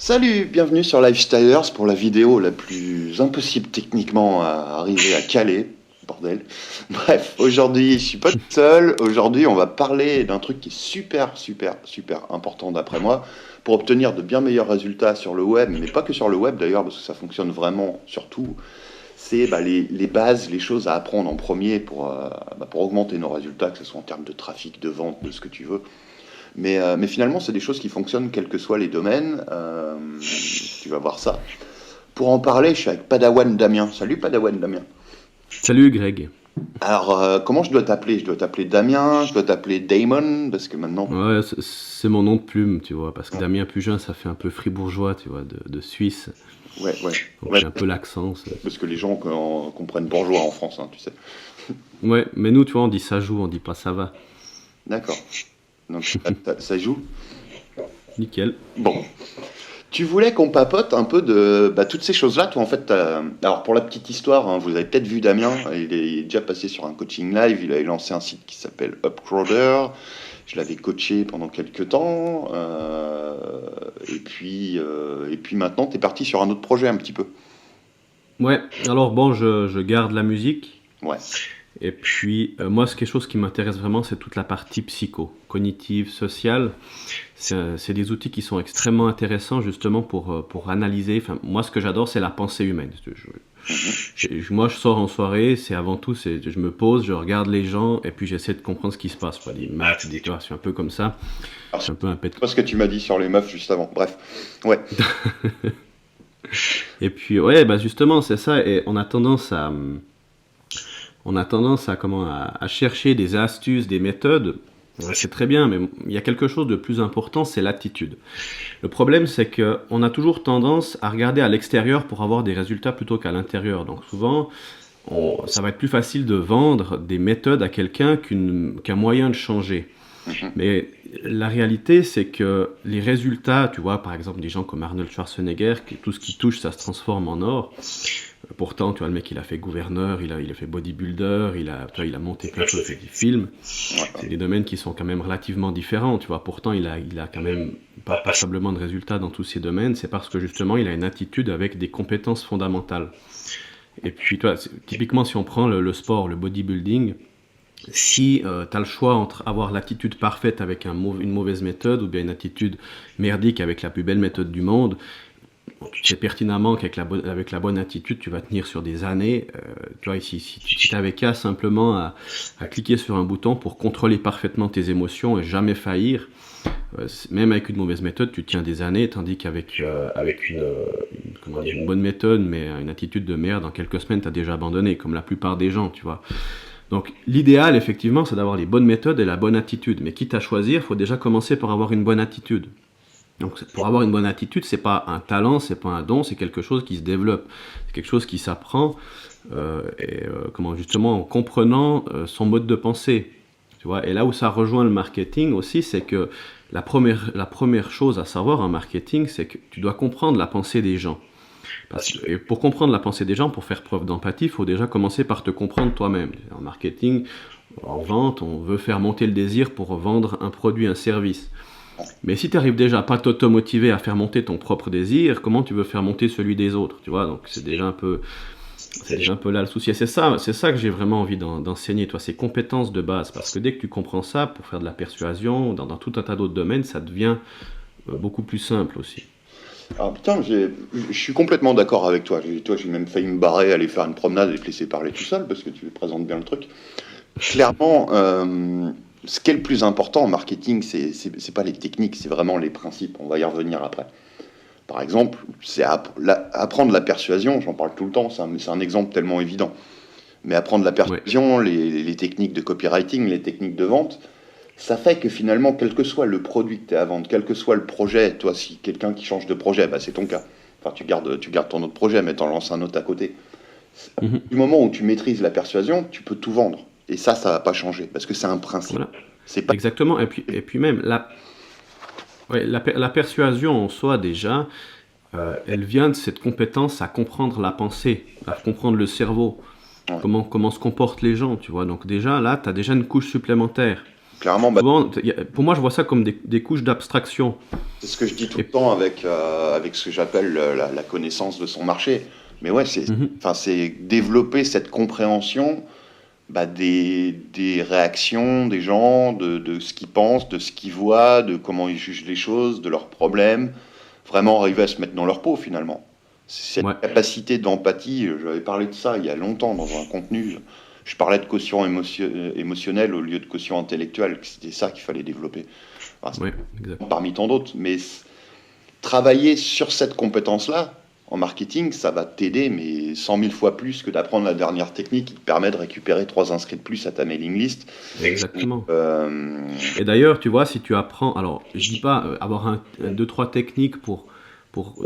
Salut, bienvenue sur Lifestylers pour la vidéo la plus impossible techniquement à arriver à caler. Bordel. Bref, aujourd'hui je suis pas tout seul. Aujourd'hui on va parler d'un truc qui est super important d'après moi pour obtenir de bien meilleurs résultats sur le web, mais pas que sur le web d'ailleurs, parce que ça fonctionne vraiment sur tout. C'est les bases, les choses à apprendre en premier pour augmenter nos résultats, que ce soit en termes de trafic, de vente, de ce que tu veux. Mais finalement, c'est des choses qui fonctionnent quels que soient les domaines. Tu vas voir ça. Pour en parler, je suis avec Padawan Damien. Salut Padawan Damien. Salut Greg. Alors, comment je dois t'appeler? Je dois t'appeler Damien, je dois t'appeler Damon, parce que maintenant... Ouais, c'est mon nom de plume, tu vois, parce que Damien Pugin, ça fait un peu fribourgeois, tu vois, de Suisse. Ouais. Donc Ouais, j'ai un peu l'accent. parce que les gens comprennent bourgeois en France, hein, tu sais. Ouais, mais nous, tu vois, on dit ça joue, on dit pas ça va. D'accord. Donc, ça joue. Nickel. Bon. Tu voulais qu'on papote un peu de toutes ces choses-là. Toi, en fait, alors pour la petite histoire, hein, vous avez peut-être vu Damien, il est déjà passé sur un coaching live, il a lancé un site qui s'appelle Upcrawler. Je l'avais coaché pendant quelques temps. Et puis maintenant, tu es parti sur un autre projet un petit peu. Ouais, alors bon, je garde la musique. Ouais. Et puis, moi, c'est quelque chose qui m'intéresse vraiment, c'est toute la partie psycho, cognitive, sociale. C'est des outils qui sont extrêmement intéressants justement pour analyser. Enfin, moi, ce que j'adore, c'est la pensée humaine. Moi, je sors en soirée, c'est avant tout, je me pose, je regarde les gens et puis j'essaie de comprendre ce qui se passe. Pas des maths, des classes, je suis un peu comme ça. Alors, Je suis un peu un pète. c'est pas ce que tu m'as dit sur les meufs juste avant. Bref. Ouais. Et puis, ouais, bah justement, c'est ça. Et on a tendance à chercher des astuces, des méthodes. Ouais, c'est très bien, mais il y a quelque chose de plus important, c'est l'attitude. Le problème, c'est que on a toujours tendance à regarder à l'extérieur pour avoir des résultats plutôt qu'à l'intérieur. Donc souvent, ça va être plus facile de vendre des méthodes à quelqu'un qu'un moyen de changer. Mhm. Mais la réalité, c'est que les résultats, tu vois, par exemple, des gens comme Arnold Schwarzenegger, tout ce qui touche, ça se transforme en or. Pourtant, tu vois, le mec, il a fait gouverneur, il a fait bodybuilder, il a monté plein de choses, il a fait des films. C'est des domaines qui sont quand même relativement différents, tu vois. Pourtant, il a quand même pas passablement de résultats dans tous ces domaines. C'est parce que justement, il a une attitude avec des compétences fondamentales. Et puis, toi, typiquement, si on prend le sport, le bodybuilding, si tu as le choix entre avoir l'attitude parfaite avec une mauvaise méthode ou bien une attitude merdique avec la plus belle méthode du monde, tu sais pertinemment avec la bonne attitude, tu vas tenir sur des années. Tu vois, si tu n'avais qu'à simplement à cliquer sur un bouton pour contrôler parfaitement tes émotions et jamais faillir, même avec une mauvaise méthode, tu tiens des années, tandis qu'avec comment dire, une bonne méthode, mais une attitude de merde, en quelques semaines, tu as déjà abandonné, comme la plupart des gens, tu vois. Donc l'idéal, effectivement, c'est d'avoir les bonnes méthodes et la bonne attitude. Mais quitte à choisir, il faut déjà commencer par avoir une bonne attitude. Donc pour avoir une bonne attitude, c'est pas un talent, c'est pas un don, c'est quelque chose qui se développe, c'est quelque chose qui s'apprend comment justement en comprenant son mode de pensée. Tu vois, et là où ça rejoint le marketing aussi, c'est que la première chose à savoir en marketing, c'est que tu dois comprendre la pensée des gens. Et pour comprendre la pensée des gens, pour faire preuve d'empathie, il faut déjà commencer par te comprendre toi-même. En marketing, en vente, on veut faire monter le désir pour vendre un produit, un service. Mais si tu n'arrives déjà pas à t'automotiver à faire monter ton propre désir, comment tu veux faire monter celui des autres, tu vois? Donc c'est déjà un peu là le souci. Et c'est ça que j'ai vraiment envie d'enseigner, toi, ces compétences de base. Parce que dès que tu comprends ça, pour faire de la persuasion, dans tout un tas d'autres domaines, ça devient beaucoup plus simple aussi. Alors putain, je suis complètement d'accord avec toi. J'ai même failli me barrer, aller faire une promenade et te laisser parler tout seul, parce que tu présentes bien le truc. Clairement, ce qui est le plus important en marketing, c'est pas les techniques, c'est vraiment les principes. On va y revenir après. Par exemple, c'est apprendre la persuasion, j'en parle tout le temps, c'est un exemple tellement évident. Mais apprendre la Ouais. persuasion, les techniques de copywriting, les techniques de vente, ça fait que finalement, quel que soit le produit que tu as à vendre, quel que soit le projet, toi, si quelqu'un qui change de projet, bah, c'est ton cas. Enfin, tu gardes ton autre projet, mais tu en lances un autre à côté. Mhm. Du moment où tu maîtrises la persuasion, tu peux tout vendre. Et ça va pas changer, parce que c'est un principe. Voilà. C'est pas... Exactement. Et puis même, la persuasion en soi, déjà, elle vient de cette compétence à comprendre la pensée, à comprendre le cerveau, Ouais. comment se comportent les gens, tu vois. Donc déjà, là, tu as déjà une couche supplémentaire. Clairement, Souvent, pour moi, je vois ça comme des couches d'abstraction. C'est ce que je dis tout le Et, temps avec ce que j'appelle la connaissance de son marché. Mais ouais, Mhm. c'est développer cette compréhension des réactions des gens, de ce qu'ils pensent, de ce qu'ils voient, de comment ils jugent les choses, de leurs problèmes. Vraiment arriver à se mettre dans leur peau finalement. Cette Ouais, capacité d'empathie, j'avais parlé de ça il y a longtemps dans un contenu. Je parlais de quotient émotionnel au lieu de quotient intellectuel. C'était ça qu'il fallait développer. Enfin, ouais, exact. parmi tant d'autres. Mais travailler sur cette compétence-là, en marketing, ça va t'aider, mais 100 000 fois plus que d'apprendre la dernière technique qui te permet de récupérer 3 inscrits de plus à ta mailing list. Exactement. Euh, Et d'ailleurs, tu vois, si tu apprends, alors je dis pas avoir deux, trois techniques pour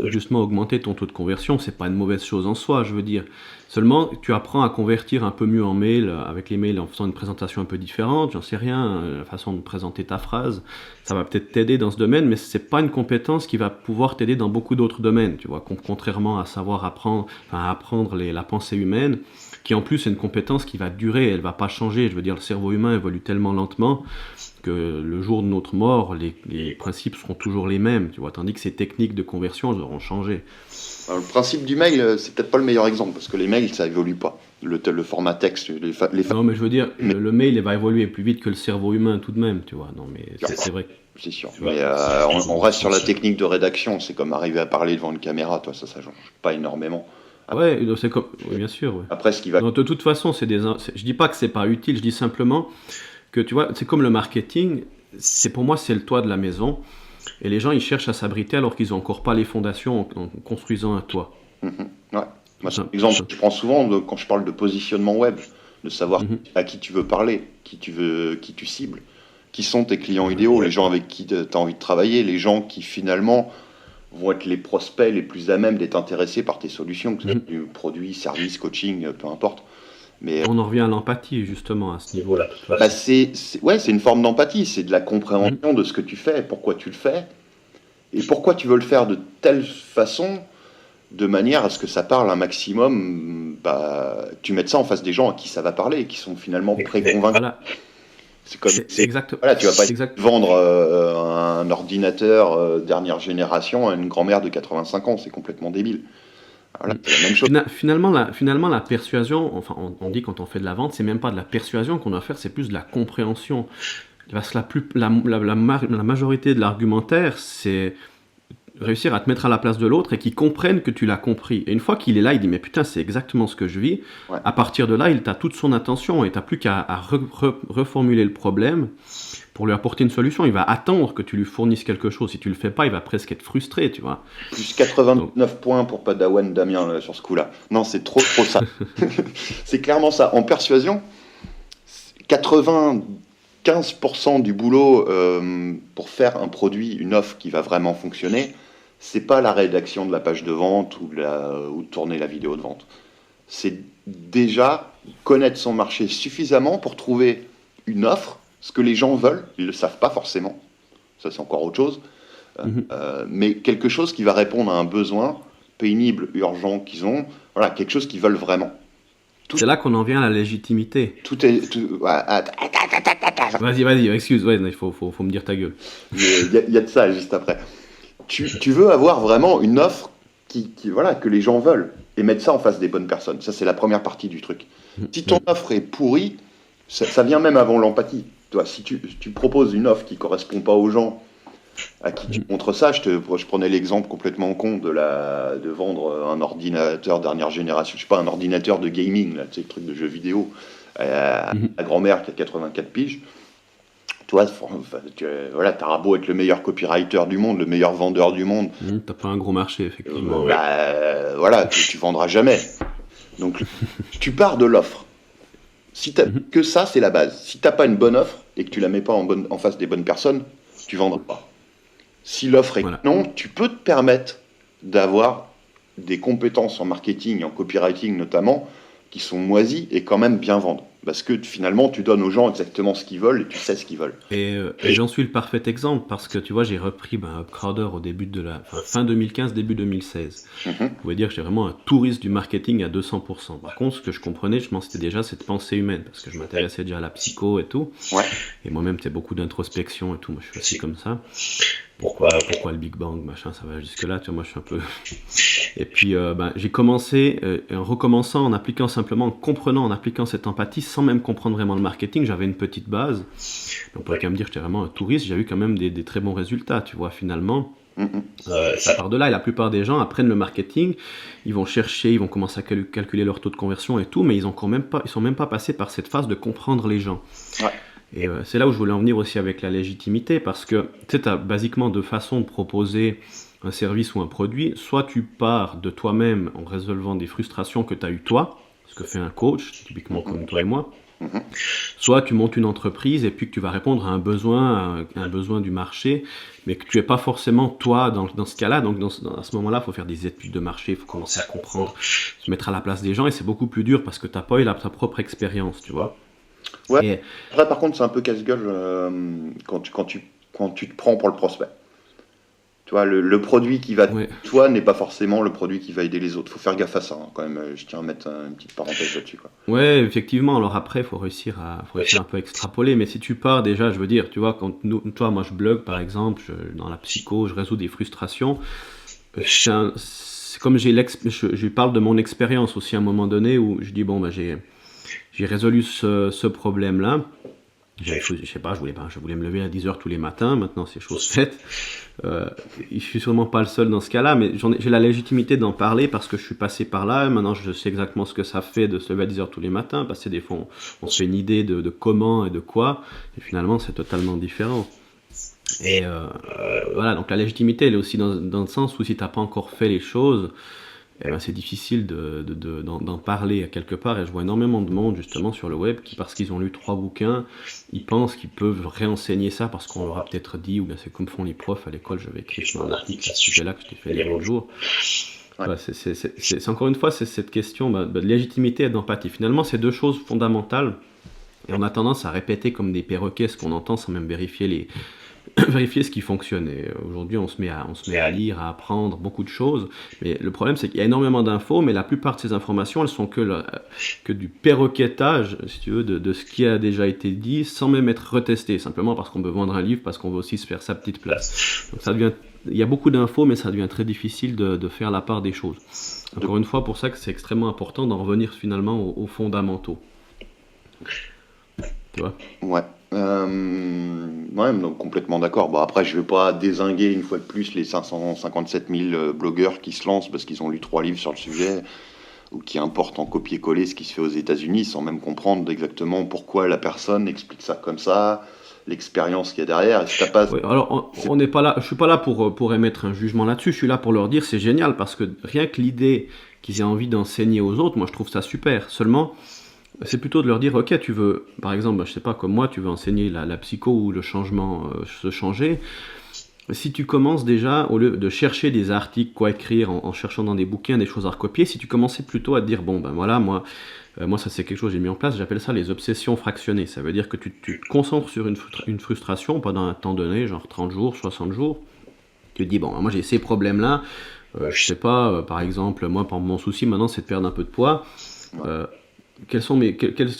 justement augmenter ton taux de conversion, c'est pas une mauvaise chose en soi, je veux dire. Seulement, tu apprends à convertir un peu mieux en mail, avec les mails en faisant une présentation un peu différente, j'en sais rien, la façon de présenter ta phrase, ça va peut-être t'aider dans ce domaine, mais c'est pas une compétence qui va pouvoir t'aider dans beaucoup d'autres domaines, tu vois, contrairement à savoir apprendre, enfin, apprendre la pensée humaine, qui en plus est une compétence qui va durer, elle va pas changer, je veux dire, le cerveau humain évolue tellement lentement que le jour de notre mort, les principes seront toujours les mêmes, tu vois, tandis que ces techniques de conversion, elles auront changé. alors, le principe du mail, c'est peut-être pas le meilleur exemple, parce que les mails, ça évolue pas. Le format texte, Non, mais je veux dire, mais le mail, il va évoluer plus vite que le cerveau humain tout de même, tu vois. Non, mais c'est vrai. c'est sûr. Mais on reste sur la technique de rédaction. C'est comme arriver à parler devant une caméra, toi, ça change pas énormément. Ouais, c'est comme, oui, bien sûr. Ouais. Après, ce qui va. Non, de toute façon, je dis pas que c'est pas utile, je dis simplement que, tu vois, c'est comme le marketing, pour moi, c'est le toit de la maison, et les gens, ils cherchent à s'abriter alors qu'ils ont encore pas les fondations en construisant un toit. Mhm. Ouais. Tout Moi, c'est simple. l'exemple que je prends souvent quand je parle de positionnement web, de savoir Mhm. à qui tu veux parler, qui tu cibles, qui sont tes clients idéaux, les gens avec qui tu as envie de travailler, les gens qui finalement vont être les prospects les plus à même d'être intéressés par tes solutions, que ce soit Mhm. du produit, service, coaching, peu importe. Mais On en revient à l'empathie, justement, à ce niveau-là, de toute bah, façon. ouais, c'est une forme d'empathie, c'est de la Mhm. compréhension de ce que tu fais, pourquoi tu le fais, et pourquoi tu veux le faire de telle façon, de manière à ce que ça parle un maximum, tu mettes ça en face des gens à qui ça va parler, et qui sont finalement pré-convaincus. Voilà, C'est comme, c'est exact, voilà, tu vas pas exact. vendre un ordinateur dernière génération à une grand-mère de 85 ans, c'est complètement débile. Voilà, c'est la même chose. Finalement, la persuasion, enfin, on dit quand on fait de la vente, c'est même pas de la persuasion qu'on doit faire, c'est plus de la compréhension. Parce que la majorité de l'argumentaire, c'est réussir à te mettre à la place de l'autre et qu'il comprenne que tu l'as compris. Et une fois qu'il est là, il dit mais putain, c'est exactement ce que je vis. Ouais. À partir de là, il t'a toute son attention et t'as plus qu'à reformuler le problème pour lui apporter une solution. Il va attendre que tu lui fournisses quelque chose. Si tu le fais pas, il va presque être frustré, tu vois. Plus Donc, 89 points pour Padawan Damien là, sur ce coup-là. Non, c'est trop ça. C'est clairement ça. En persuasion, 95% du boulot pour faire un produit, une offre qui va vraiment fonctionner, c'est pas la rédaction de la page de vente ou de tourner la vidéo de vente. C'est déjà connaître son marché suffisamment pour trouver une offre, ce que les gens veulent, ils ne le savent pas forcément, ça c'est encore autre chose, mais quelque chose qui va répondre à un besoin pénible, urgent qu'ils ont, voilà, quelque chose qu'ils veulent vraiment. c'est là qu'on en vient à la légitimité. Vas-y, excuse, ouais, il faut me dire ta gueule. Il y a de ça juste après. Tu veux avoir vraiment une offre voilà, que les gens veulent et mettre ça en face des bonnes personnes. Ça, c'est la première partie du truc. Si ton offre est pourrie, ça vient même avant l'empathie. Toi, si tu proposes une offre qui correspond pas aux gens à qui tu montres ça, je prenais l'exemple complètement con de vendre un ordinateur dernière génération, je sais pas, un ordinateur de gaming, là, tu sais, le truc de jeux vidéo, à la grand-mère qui a 84 piges. Toi, voilà, t'auras beau être le meilleur copywriter du monde, le meilleur vendeur du monde, T'as pas un gros marché, effectivement. voilà, tu vendras jamais. Donc, tu pars de l'offre. Si t'as que ça, c'est la base. Si t'as pas une bonne offre et que tu la mets pas en face des bonnes personnes, tu vendras pas. Si l'offre est Voilà. non, tu peux te permettre d'avoir des compétences en marketing, en copywriting notamment, qui sont moisis et quand même bien vendre. Parce que finalement, tu donnes aux gens exactement ce qu'ils veulent et tu sais ce qu'ils veulent. Et j'en suis le parfait exemple parce que tu vois, j'ai repris Upcrowder au début de fin 2015, début 2016. Mhm. Vous pouvez dire que j'étais vraiment un touriste du marketing à 200%. Par contre, ce que je comprenais, je pense, c'était déjà cette pensée humaine parce que je m'intéressais déjà à la psycho et tout. Ouais. Et moi-même, c'était beaucoup d'introspection et tout. Moi, je suis aussi comme ça. Pourquoi le Big Bang, machin, ça va jusque-là, tu vois, moi je suis un peu... Et puis j'ai commencé, en recommençant, en appliquant simplement, en comprenant, en appliquant cette empathie, sans même comprendre vraiment le marketing, j'avais une petite base. On pourrait quand même dire que j'étais vraiment un touriste, j'ai eu quand même des très bons résultats, tu vois, finalement. Ça part de là, et la plupart des gens apprennent le marketing, ils vont chercher, ils vont commencer à calculer leur taux de conversion et tout, mais ils sont même pas passés par cette phase de comprendre les gens. Ouais. Et c'est là où je voulais en venir aussi avec la légitimité, parce que tu sais, tu as basiquement deux façons de proposer un service ou un produit. Soit tu pars de toi-même en résolvant des frustrations que tu as eues toi, ce que fait un coach, typiquement comme toi et moi. Soit tu montes une entreprise et puis que tu vas répondre à un besoin du marché, mais que tu n'es pas forcément toi dans ce cas-là. Donc à ce moment-là, il faut faire des études de marché, il faut commencer à comprendre, se mettre à la place des gens, et c'est beaucoup plus dur parce que tu n'as pas eu ta propre expérience, tu vois. Ouais. Et Après, par contre, c'est un peu casse-gueule quand tu te prends pour le prospect. Tu vois, le produit qui va ouais. toi n'est pas forcément le produit qui va aider les autres. Faut faire gaffe à ça, hein, quand même. Je tiens à mettre une petite parenthèse là-dessus, quoi. Ouais, effectivement. Alors après, il faut réussir un peu à extrapoler. Mais si tu pars déjà, je veux dire, tu vois, toi, moi, je blogue, par exemple, dans la psycho, je résous des frustrations. C'est comme je parle de mon expérience aussi à un moment donné où je dis, bon, j'ai résolu ce problème-là. Je sais pas, je voulais me lever à 10h tous les matins. Maintenant, c'est chose faite. Je suis sûrement pas le seul dans ce cas-là, mais j'ai la légitimité d'en parler parce que je suis passé par là. Maintenant, je sais exactement ce que ça fait de se lever à 10h tous les matins, parce que des fois, on se fait une idée de comment et de quoi, et finalement, c'est totalement différent. Et voilà, donc la légitimité, elle est aussi dans le sens où si t'as pas encore fait les choses, c'est difficile d'en parler à quelque part. Et je vois énormément de monde justement sur le web qui, parce qu'ils ont lu 3 bouquins, ils pensent qu'ils peuvent réenseigner ça parce qu'on leur a peut-être dit, ou bien c'est comme font les profs à l'école, je vais écrire un article à ce sujet-là que je t'ai fait lire l'autre jour. Ouais. Voilà, c'est encore une fois, c'est cette question de légitimité et d'empathie. Finalement, c'est deux choses fondamentales, et on a tendance à répéter comme des perroquets ce qu'on entend sans même vérifier ce qui fonctionne. Et aujourd'hui, on se met à lire, à apprendre beaucoup de choses. Mais le problème, c'est qu'il y a énormément d'infos, mais la plupart de ces informations, elles sont que du perroquettage, si tu veux, de ce qui a déjà été dit, sans même être retesté, simplement parce qu'on veut vendre un livre, parce qu'on veut aussi se faire sa petite place. Donc il y a beaucoup d'infos, mais ça devient très difficile de faire la part des choses. Encore une fois, pour ça que c'est extrêmement important d'en revenir finalement aux fondamentaux. Tu vois ? Ouais. Ouais, donc complètement d'accord. Bon, après, je ne vais pas dézinguer une fois de plus les 557 000 blogueurs qui se lancent parce qu'ils ont lu 3 livres sur le sujet ou qui importent en copier-coller ce qui se fait aux États-Unis sans même comprendre exactement pourquoi la personne explique ça comme ça, l'expérience qu'il y a derrière. Et si t'as pas... Oui, alors, on n'est pas là, je suis pas là pour émettre un jugement là-dessus. Je suis là pour leur dire c'est génial parce que rien que l'idée qu'ils aient envie d'enseigner aux autres, moi je trouve ça super. Seulement, c'est plutôt de leur dire, ok, tu veux, par exemple, je sais pas, comme moi, tu veux enseigner la psycho ou le changement, se changer. Si tu commences déjà, au lieu de chercher des articles, quoi écrire, en cherchant dans des bouquins des choses à recopier, si tu commençais plutôt à te dire, bon, ben voilà, moi ça c'est quelque chose que j'ai mis en place, j'appelle ça les obsessions fractionnées. Ça veut dire que tu te concentres sur une frustration pendant un temps donné, genre 30 jours, 60 jours. Tu te dis, bon, moi j'ai ces problèmes-là, je sais pas, par exemple, moi, mon souci maintenant, c'est de perdre un peu de poids.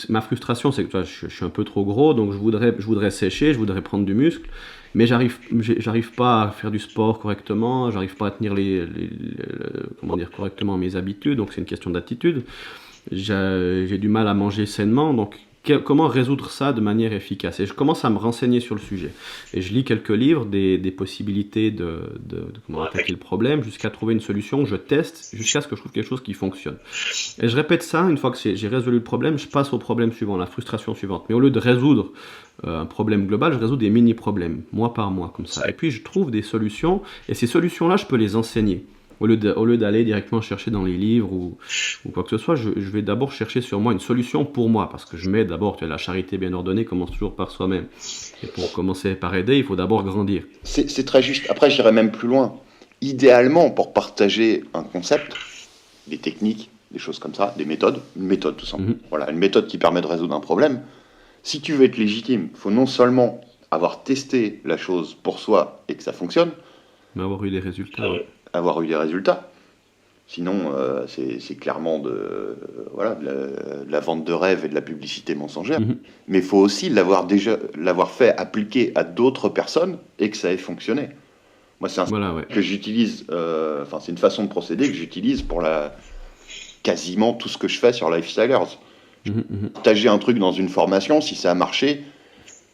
Ma frustration, c'est que je suis un peu trop gros, donc je voudrais sécher, je voudrais prendre du muscle, mais j'arrive pas à faire du sport correctement, j'arrive pas à tenir comment dire correctement mes habitudes, donc c'est une question d'attitude. J'ai du mal à manger sainement, donc comment résoudre ça de manière efficace? Et je commence à me renseigner sur le sujet. Et je lis quelques livres, des possibilités de comment attaquer le problème, jusqu'à trouver une solution. Je teste jusqu'à ce que je trouve quelque chose qui fonctionne. Et je répète ça, une fois que j'ai résolu le problème, je passe au problème suivant, la frustration suivante. Mais au lieu de résoudre un problème global, je résous des mini-problèmes, mois par mois, comme ça. Et puis je trouve des solutions, et ces solutions-là, je peux les enseigner. Au lieu d'aller directement chercher dans les livres ou quoi que ce soit, je vais d'abord chercher sur moi une solution pour moi, parce que je mets d'abord, la charité bien ordonnée commence toujours par soi-même. Et pour commencer par aider, il faut d'abord grandir. C'est très juste. Après, j'irai même plus loin. Idéalement, pour partager un concept, des techniques, des choses comme ça, des méthodes, une méthode tout simplement. Mhm. Voilà, une méthode qui permet de résoudre un problème. Si tu veux être légitime, il faut non seulement avoir testé la chose pour soi et que ça fonctionne, Mais avoir eu des résultats, ouais. avoir eu des résultats. Sinon, c'est clairement voilà, de la vente de rêve et de la publicité mensongère. Mhm. Mais il faut aussi l'avoir fait appliquer à d'autres personnes et que ça ait fonctionné. Moi, c'est un Voilà, ouais. que j'utilise, enfin, c'est une façon de procéder que j'utilise pour quasiment tout ce que je fais sur Lifestylers. Mhm. Partager un truc dans une formation, si ça a marché,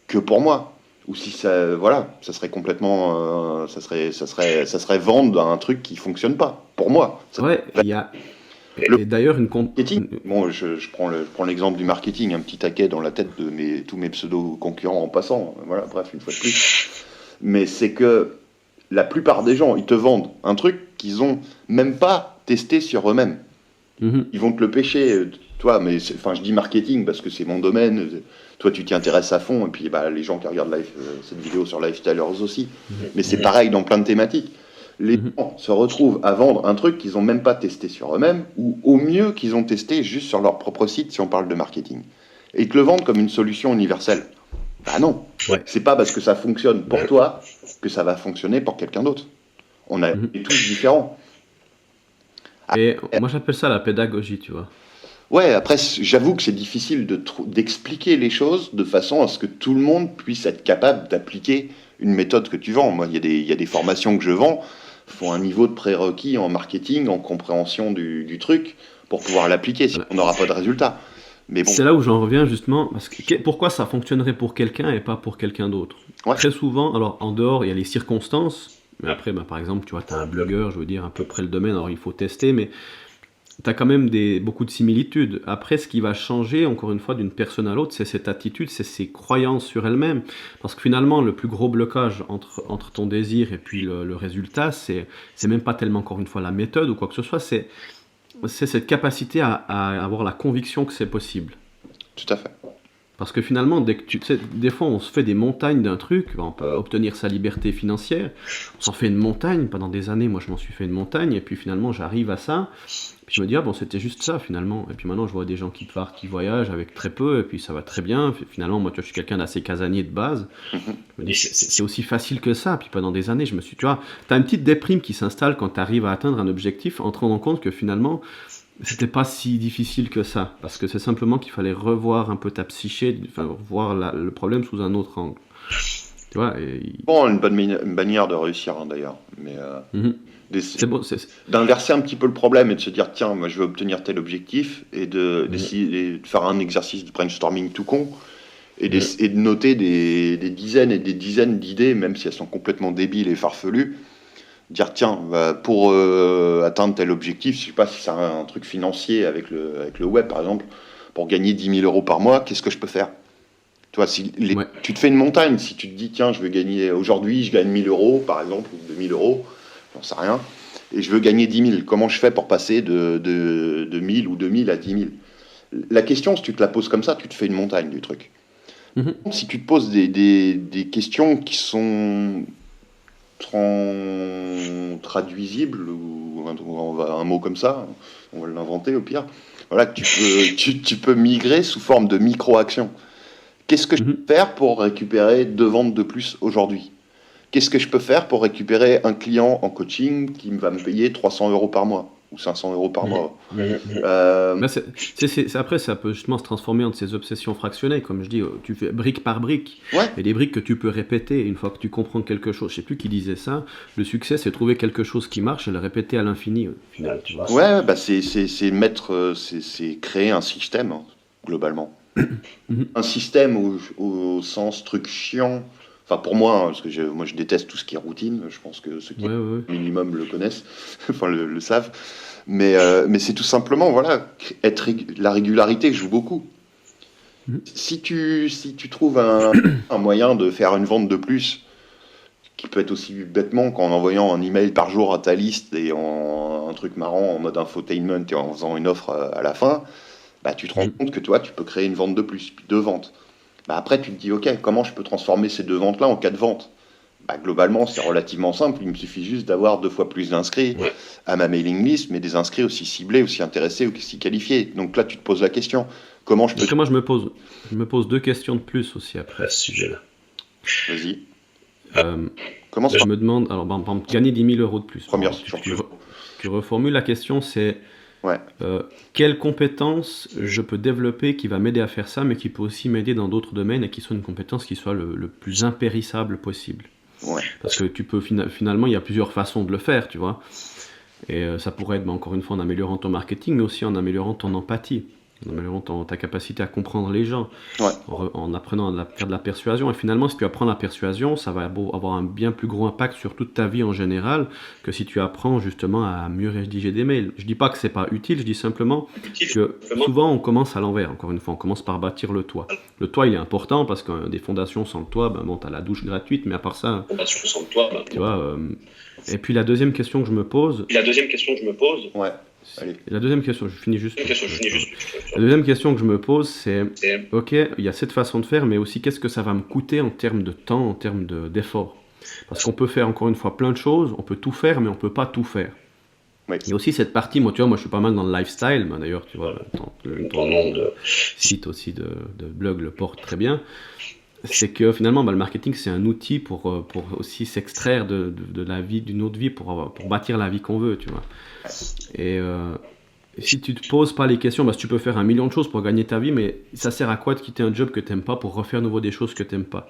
que pour moi. Ou si ça, voilà, ça serait complètement, ça serait vendre un truc qui fonctionne pas. Pour moi. Ouais, il y a. Le Et d'ailleurs, marketing, bon, je prends l'exemple du marketing, un petit taquet dans la tête de tous mes pseudo-concurrents en passant. Voilà, bref, une fois de plus. Mais c'est que la plupart des gens, ils te vendent un truc qu'ils ont même pas testé sur eux-mêmes. Mhm. Ils vont te le pêcher, toi, mais enfin, je dis marketing parce que c'est mon domaine. Toi, tu t'y intéresses à fond, et puis les gens qui regardent cette vidéo sur Lifestylers aussi. Mais c'est pareil dans plein de thématiques. Les gens se retrouvent à vendre un truc qu'ils n'ont même pas testé sur eux-mêmes, ou au mieux qu'ils ont testé juste sur leur propre site, si on parle de marketing. Et ils te le vendent comme une solution universelle. Bah non, Ouais. c'est pas parce que ça fonctionne pour toi que ça va fonctionner pour quelqu'un d'autre. On est tous différents. Et moi, j'appelle ça la pédagogie, tu vois. Ouais, après, j'avoue que c'est difficile d'expliquer les choses de façon à ce que tout le monde puisse être capable d'appliquer une méthode que tu vends. Moi, il y a des formations que je vends, font un niveau de prérequis en marketing, en compréhension du truc, pour pouvoir l'appliquer, sinon on n'aura pas de résultat. Mais bon, C'est là où j'en reviens justement, parce que pourquoi ça fonctionnerait pour quelqu'un et pas pour quelqu'un d'autre? Ouais. Très souvent, alors en dehors, il y a les circonstances, mais après, par exemple, tu vois, tu as un blogueur, je veux dire, à peu près le domaine, alors il faut tester, mais tu as quand même beaucoup de similitudes. Après, ce qui va changer, encore une fois, d'une personne à l'autre, c'est cette attitude, c'est ses croyances sur elle-même. Parce que finalement, le plus gros blocage entre ton désir et puis le résultat, c'est même pas tellement, encore une fois, la méthode ou quoi que ce soit, c'est cette capacité à avoir la conviction que c'est possible. tout à fait. Parce que finalement, dès que tu sais, des fois, on se fait des montagnes d'un truc, on peut obtenir sa liberté financière, on s'en fait une montagne, pendant des années, moi je m'en suis fait une montagne, et puis finalement j'arrive à ça, puis je me dis, ah bon, c'était juste ça finalement, et puis maintenant je vois des gens qui partent, qui voyagent avec très peu, et puis ça va très bien, finalement, moi tu vois, je suis quelqu'un d'assez casanier de base, je me dis, c'est aussi facile que ça, puis pendant des années, je me suis, tu vois, t'as une petite déprime qui s'installe quand tu arrives à atteindre un objectif, en te rendant compte que finalement, c'était pas si difficile que ça, parce que c'est simplement qu'il fallait revoir un peu ta psyché, enfin, voir le problème sous un autre angle. Tu vois, Bon, une manière de réussir, hein, d'ailleurs. Mais c'est bon, d'inverser un petit peu le problème et de se dire, tiens, moi je veux obtenir tel objectif, et d'essayer de faire un exercice de brainstorming tout con, et de noter des dizaines et des dizaines d'idées, même si elles sont complètement débiles et farfelues. Dire, tiens, pour atteindre tel objectif, je sais pas si c'est un truc financier avec le web, par exemple, pour gagner 10 000 euros par mois, qu'est-ce que je peux faire? Tu vois, tu te fais une montagne, si tu te dis, tiens, je veux gagner, aujourd'hui, je gagne 1 000 euros, par exemple, ou 2 000 euros, j'en sais rien, et je veux gagner 10 000. Comment je fais pour passer de 1 000 ou 2 000 à 10 000? La question, si tu te la poses comme ça, tu te fais une montagne du truc. Si tu te poses des questions qui sont traduisible, ou un mot comme ça, on va l'inventer au pire, voilà, que tu peux migrer sous forme de micro-action. Qu'est-ce que je peux faire pour récupérer 2 ventes de plus aujourd'hui? Qu'est-ce que je peux faire pour récupérer un client en coaching qui va me payer 300 euros par mois ou 500 euros par mois? Après, ça peut justement se transformer en ces obsessions fractionnées. Comme je dis, tu fais brique par brique. Ouais. Et des briques que tu peux répéter une fois que tu comprends quelque chose. Je sais plus qui disait ça. Le succès, c'est trouver quelque chose qui marche et le répéter à l'infini. Au final, tu vois. Ouais, bah c'est créer un système, hein, globalement. Un système au sens truc chiant. Enfin, pour moi, hein, parce que moi je déteste tout ce qui est routine. Je pense que ceux qui minimum le connaissent, enfin le savent. Mais c'est tout simplement, voilà, la régularité joue beaucoup. Si tu trouves un moyen de faire une vente de plus, qui peut être aussi bêtement qu'en envoyant un email par jour à ta liste et un truc marrant en mode infotainment et en faisant une offre à la fin, bah, tu te rends compte que toi, tu peux créer une vente de plus, puis 2 ventes. Bah, après, tu te dis, ok, comment je peux transformer ces 2 ventes-là en 4 ventes? Bah, globalement, c'est relativement simple. Il me suffit juste d'avoir 2 fois plus d'inscrits Ouais. à ma mailing list, mais des inscrits aussi ciblés, aussi intéressés, aussi qualifiés. Donc là, tu te poses la question, comment je peux... Après, moi, je me pose 2 questions de plus aussi après. À ce sujet-là. Vas-y, Euh, commence je par me demande, alors, par exemple, gagner 10 000 euros de plus. première Tu, sur tu re- tu reformules la question, c'est Ouais. quelle compétence je peux développer qui va m'aider à faire ça, mais qui peut aussi m'aider dans d'autres domaines et qui soit une compétence qui soit le plus impérissable possible. Ouais. Parce que tu peux finalement, il y a plusieurs façons de le faire, tu vois. Et ça pourrait être, encore une fois, en améliorant ton marketing, mais aussi en améliorant ton empathie, en améliorant ta capacité à comprendre les gens, Ouais. en apprenant à faire de la persuasion. Et finalement, si tu apprends la persuasion, ça va avoir un bien plus gros impact sur toute ta vie en général que si tu apprends justement à mieux rédiger des mails. Je dis pas que c'est pas utile, je dis simplement que souvent on commence à l'envers. Encore une fois, on commence par bâtir le toit. Le toit, il est important parce que des fondations sans le toit, ben bon, t'as la douche gratuite, mais à part ça, tu vois. Et puis la deuxième question que je me pose. Ouais. Allez. La deuxième question, je finis juste. La deuxième question que je me pose, c'est ok, il y a cette façon de faire, mais aussi qu'est-ce que ça va me coûter en termes de temps, en termes d'effort. Parce qu'on peut faire encore une fois plein de choses, on peut tout faire, mais on peut pas tout faire. Oui. Il y a aussi cette partie, moi tu vois, moi je suis pas mal dans le lifestyle, ben, d'ailleurs tu vois, ton nom de site aussi de blog le porte très bien. C'est que finalement, le marketing, c'est un outil pour aussi s'extraire de la vie, d'une autre vie, pour bâtir la vie qu'on veut, tu vois. Et si tu te poses pas les questions, tu peux faire 1 million de choses pour gagner ta vie, mais ça sert à quoi de quitter un job que t'aimes pas pour refaire à nouveau des choses que t'aimes pas?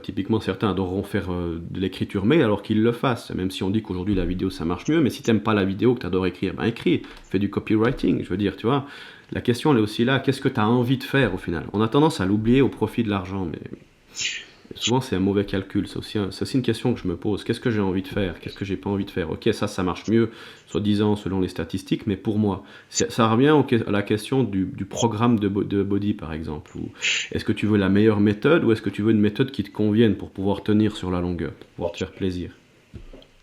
Typiquement, certains adoreront faire de l'écriture mail alors qu'ils le fassent, même si on dit qu'aujourd'hui la vidéo ça marche mieux, mais si t'aimes pas la vidéo, que t'adores écrire, écris, fais du copywriting, je veux dire, tu vois. La question elle est aussi là, qu'est-ce que tu as envie de faire au final? On a tendance à l'oublier au profit de l'argent, mais souvent c'est un mauvais calcul. C'est aussi une question que je me pose. Qu'est-ce que j'ai envie de faire? Qu'est-ce que j'ai pas envie de faire? Ok, ça marche mieux, soi-disant selon les statistiques, mais pour moi, ça revient à la question du programme de body par exemple. Est-ce que tu veux la meilleure méthode ou est-ce que tu veux une méthode qui te convienne pour pouvoir tenir sur la longueur, pour pouvoir te faire plaisir?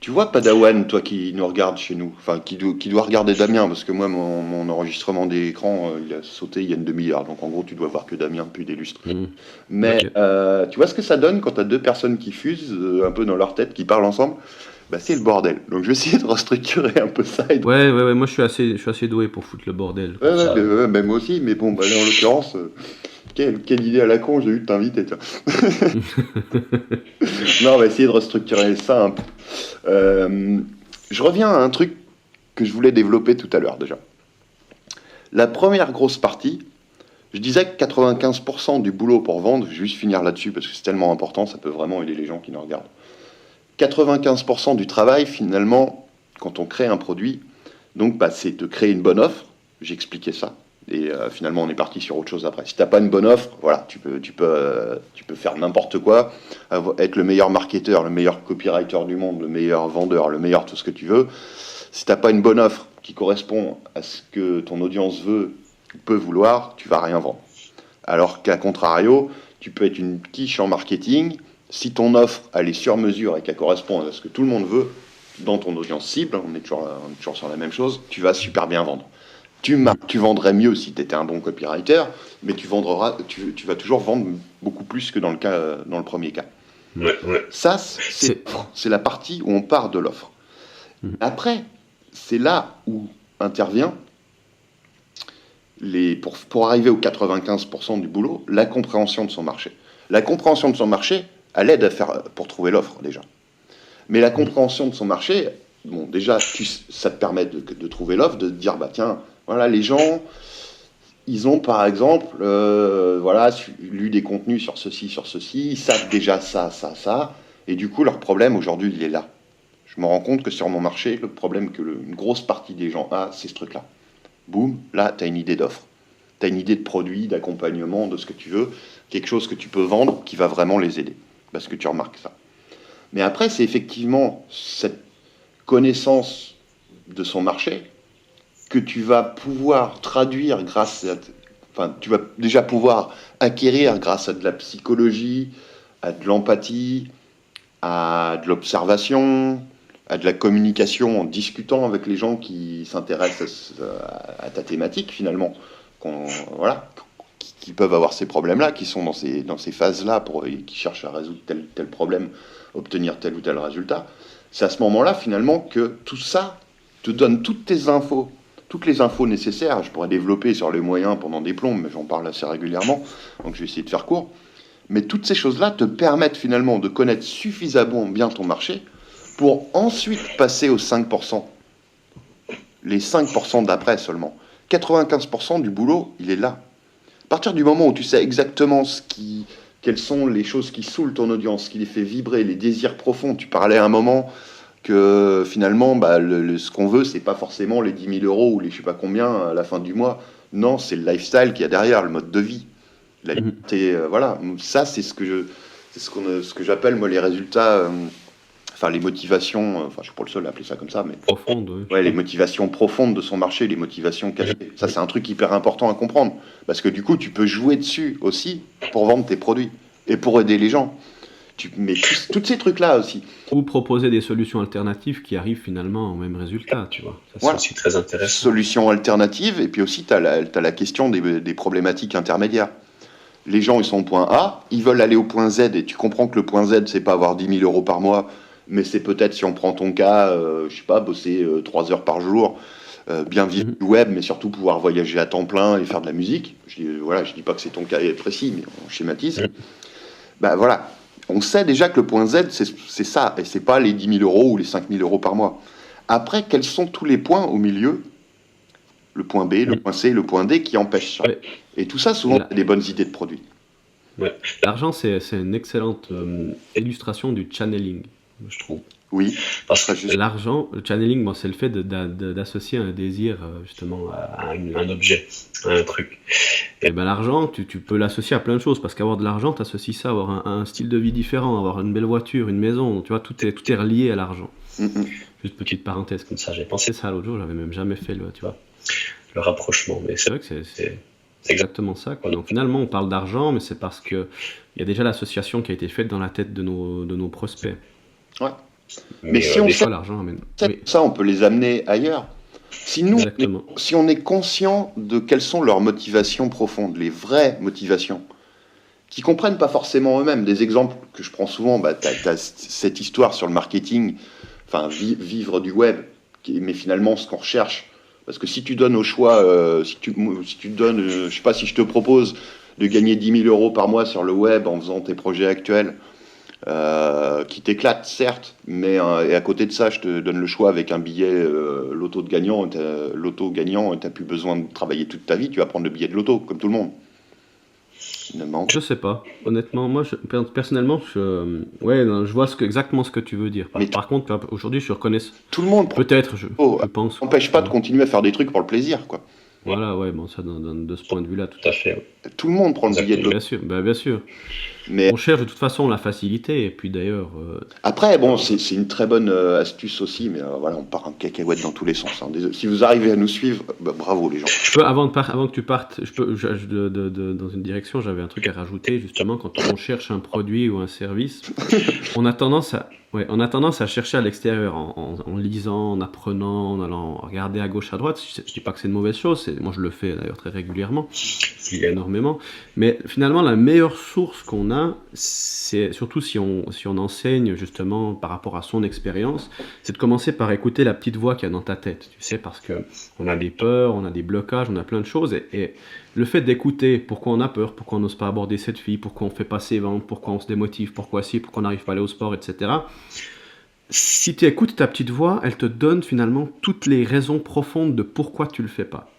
Tu vois, Padawan, toi qui nous regarde chez nous, enfin qui doit regarder Damien, parce que moi, mon enregistrement d'écran, il a sauté il y a une demi-heure, donc en gros, tu dois voir que Damien puis d'illustre. Mais Ok. tu vois ce que ça donne quand tu as 2 personnes qui fusent un peu dans leur tête, qui parlent ensemble? C'est le bordel. Donc je vais essayer de restructurer un peu ça. Ouais, moi je suis assez doué pour foutre le bordel. Ouais, moi aussi, mais bon, là, en l'occurrence, quelle idée à la con j'ai eu de t'inviter, tiens. Non, on va essayer de restructurer ça un peu. Je reviens à un truc que je voulais développer tout à l'heure déjà. La première grosse partie, je disais que 95% du boulot pour vendre, je vais juste finir là-dessus parce que c'est tellement important, ça peut vraiment aider les gens qui nous regardent. 95% du travail, finalement, quand on crée un produit, donc c'est de créer une bonne offre. J'ai expliqué ça. Et finalement, on est parti sur autre chose après. Si tu n'as pas une bonne offre, voilà, tu peux faire n'importe quoi, être le meilleur marketeur, le meilleur copywriter du monde, le meilleur vendeur, le meilleur tout ce que tu veux. Si tu n'as pas une bonne offre qui correspond à ce que ton audience veut ou peut vouloir, tu vas rien vendre. Alors qu'à contrario, tu peux être une quiche en marketing. Si ton offre elle est sur mesure et qu'elle correspond à ce que tout le monde veut dans ton audience cible, on est toujours sur la même chose, tu vas super bien vendre. Tu vendrais mieux si tu étais un bon copywriter, mais tu vas toujours vendre beaucoup plus que dans le premier cas. Ouais. Ça, c'est la partie où on part de l'offre. Après, c'est là où intervient, pour arriver aux 95% du boulot, la compréhension de son marché. La compréhension de son marché, elle aide pour trouver l'offre déjà. Mais la compréhension de son marché, bon, déjà, ça te permet de trouver l'offre, de te dire, tiens, voilà, les gens, ils ont par exemple, lu des contenus sur ceci, ils savent déjà ça, et du coup, leur problème aujourd'hui, il est là. Je me rends compte que sur mon marché, le problème que une grosse partie des gens a, c'est ce truc-là. Boum, là, tu as une idée d'offre. Tu as une idée de produit, d'accompagnement, de ce que tu veux, quelque chose que tu peux vendre qui va vraiment les aider, parce que tu remarques ça. Mais après, c'est effectivement cette connaissance de son marché que tu vas pouvoir traduire tu vas déjà pouvoir acquérir grâce à de la psychologie, à de l'empathie, à de l'observation, à de la communication en discutant avec les gens qui s'intéressent à ta thématique finalement, qui peuvent avoir ces problèmes-là, qui sont dans ces phases-là, qui cherchent à résoudre tel problème obtenir tel ou tel résultat. C'est à ce moment-là, finalement, que tout ça te donne toutes les infos nécessaires. Je pourrais développer sur les moyens pendant des plombes, mais j'en parle assez régulièrement, donc je vais essayer de faire court. Mais toutes ces choses-là te permettent finalement de connaître suffisamment bien ton marché pour ensuite passer aux 5%. Les 5% d'après seulement. 95% du boulot, il est là. À partir du moment où tu sais exactement quelles sont les choses qui saoulent ton audience, ce qui les fait vibrer, les désirs profonds. Tu parlais à un moment que finalement, ce qu'on veut, c'est pas forcément les 10 000 euros ou les je sais pas combien à la fin du mois. Non, c'est le lifestyle qu'il y a derrière, le mode de vie. La liberté, voilà. Ça, c'est ce que j'appelle, moi, les résultats, enfin, les motivations, enfin, je suis pas le seul à appeler ça comme ça, mais Profonde, oui. ouais, les motivations profondes de son marché, les motivations cachées. Ça, c'est un truc hyper important à comprendre. Parce que du coup, tu peux jouer dessus aussi pour vendre tes produits et pour aider les gens. Mais tous ces trucs-là aussi. Ou proposer des solutions alternatives qui arrivent finalement au même résultat, tu vois. Ça, c'est Voilà. aussi très intéressant. Solutions alternatives, et puis aussi, tu as la question des problématiques intermédiaires. Les gens, ils sont au point A, ils veulent aller au point Z, et tu comprends que le point Z, c'est pas avoir 10 000 euros par mois, mais c'est peut-être, si on prend ton cas, je sais pas, bosser 3 heures par jour, bien vivre du web, mais surtout pouvoir voyager à temps plein et faire de la musique. Je dis pas que c'est ton cas précis, mais on schématise. Bah voilà, on sait déjà que le point Z, c'est ça, et c'est pas les 10 000 euros ou les 5 000 euros par mois. Après, quels sont tous les points au milieu, le point B, le point C, le point D, qui empêchent ça? Ouais. Et tout ça, souvent, c'est des bonnes idées de produits. Ouais. L'argent, c'est une excellente illustration du channeling, je trouve. Oui, Parce que L'argent, le channeling, bon, c'est le fait d'associer un désir justement à un objet, un truc. Et ben l'argent, tu peux l'associer à plein de choses, parce qu'avoir de l'argent, t'associes ça à avoir un style de vie différent, avoir une belle voiture, une maison, tu vois, tout est relié à l'argent. Juste petite parenthèse comme ça, j'ai pensé ça l'autre jour, j'avais même jamais fait tu vois. Le rapprochement, mais C'est vrai que c'est exactement ça, quoi. Donc finalement, on parle d'argent, mais c'est parce que il y a déjà l'association qui a été faite dans la tête de nos prospects. Ouais. Mais si on Des sait fois, l'argent amène. Oui, ça, on peut les amener ailleurs. Si exactement. si on est conscient de quelles sont leurs motivations profondes, les vraies motivations, qui comprennent pas forcément eux-mêmes. Des exemples que je prends souvent, t'as cette histoire sur le marketing, enfin vivre du web, mais finalement ce qu'on recherche. Parce que si tu donnes au choix, si tu donnes, je sais pas, si je te propose de gagner 10 000 euros par mois sur le web en faisant tes projets actuels, qui t'éclatent certes, mais et à côté de ça, je te donne le choix avec un billet loto gagnant, et t'as plus besoin de travailler toute ta vie, tu vas prendre le billet de loto, comme tout le monde. Finalement. Je sais pas. Honnêtement, moi, personnellement, ouais, non, je vois exactement ce que tu veux dire. Mais Par contre, aujourd'hui, je reconnais. Tout le monde Peut-être, je pense. Ça n'empêche pas de continuer à faire des trucs pour le plaisir, quoi. Voilà, ouais, bon, ça, de ce point de vue-là, tout tout à fait. Tout le monde prend le billet de loto. Bien sûr, bien sûr. Mais On cherche de toute façon la facilité, et puis d'ailleurs, après, bon, c'est une très bonne astuce aussi, mais voilà, on part en cacahuète dans tous les sens. Hein. Si vous arrivez à nous suivre, bravo les gens. je peux, avant que tu partes, dans une direction, j'avais un truc à rajouter, justement, quand on cherche un produit ou un service, on a tendance à chercher à l'extérieur, en lisant, en apprenant, en allant regarder à gauche, à droite. Je dis pas que c'est une mauvaise chose, moi je le fais d'ailleurs très régulièrement, énormément, mais finalement la meilleure source qu'on a, c'est surtout si on enseigne justement par rapport à son expérience, c'est de commencer par écouter la petite voix qu'il y a dans ta tête, tu sais, parce que on a des peurs, on a des blocages, on a plein de choses, et le fait d'écouter pourquoi on a peur, pourquoi on n'ose pas aborder cette fille, pourquoi on fait pas ses ventes, pourquoi on se démotive, pourquoi on n'arrive pas à aller au sport, etc. Si tu écoutes ta petite voix, elle te donne finalement toutes les raisons profondes de pourquoi tu le fais pas.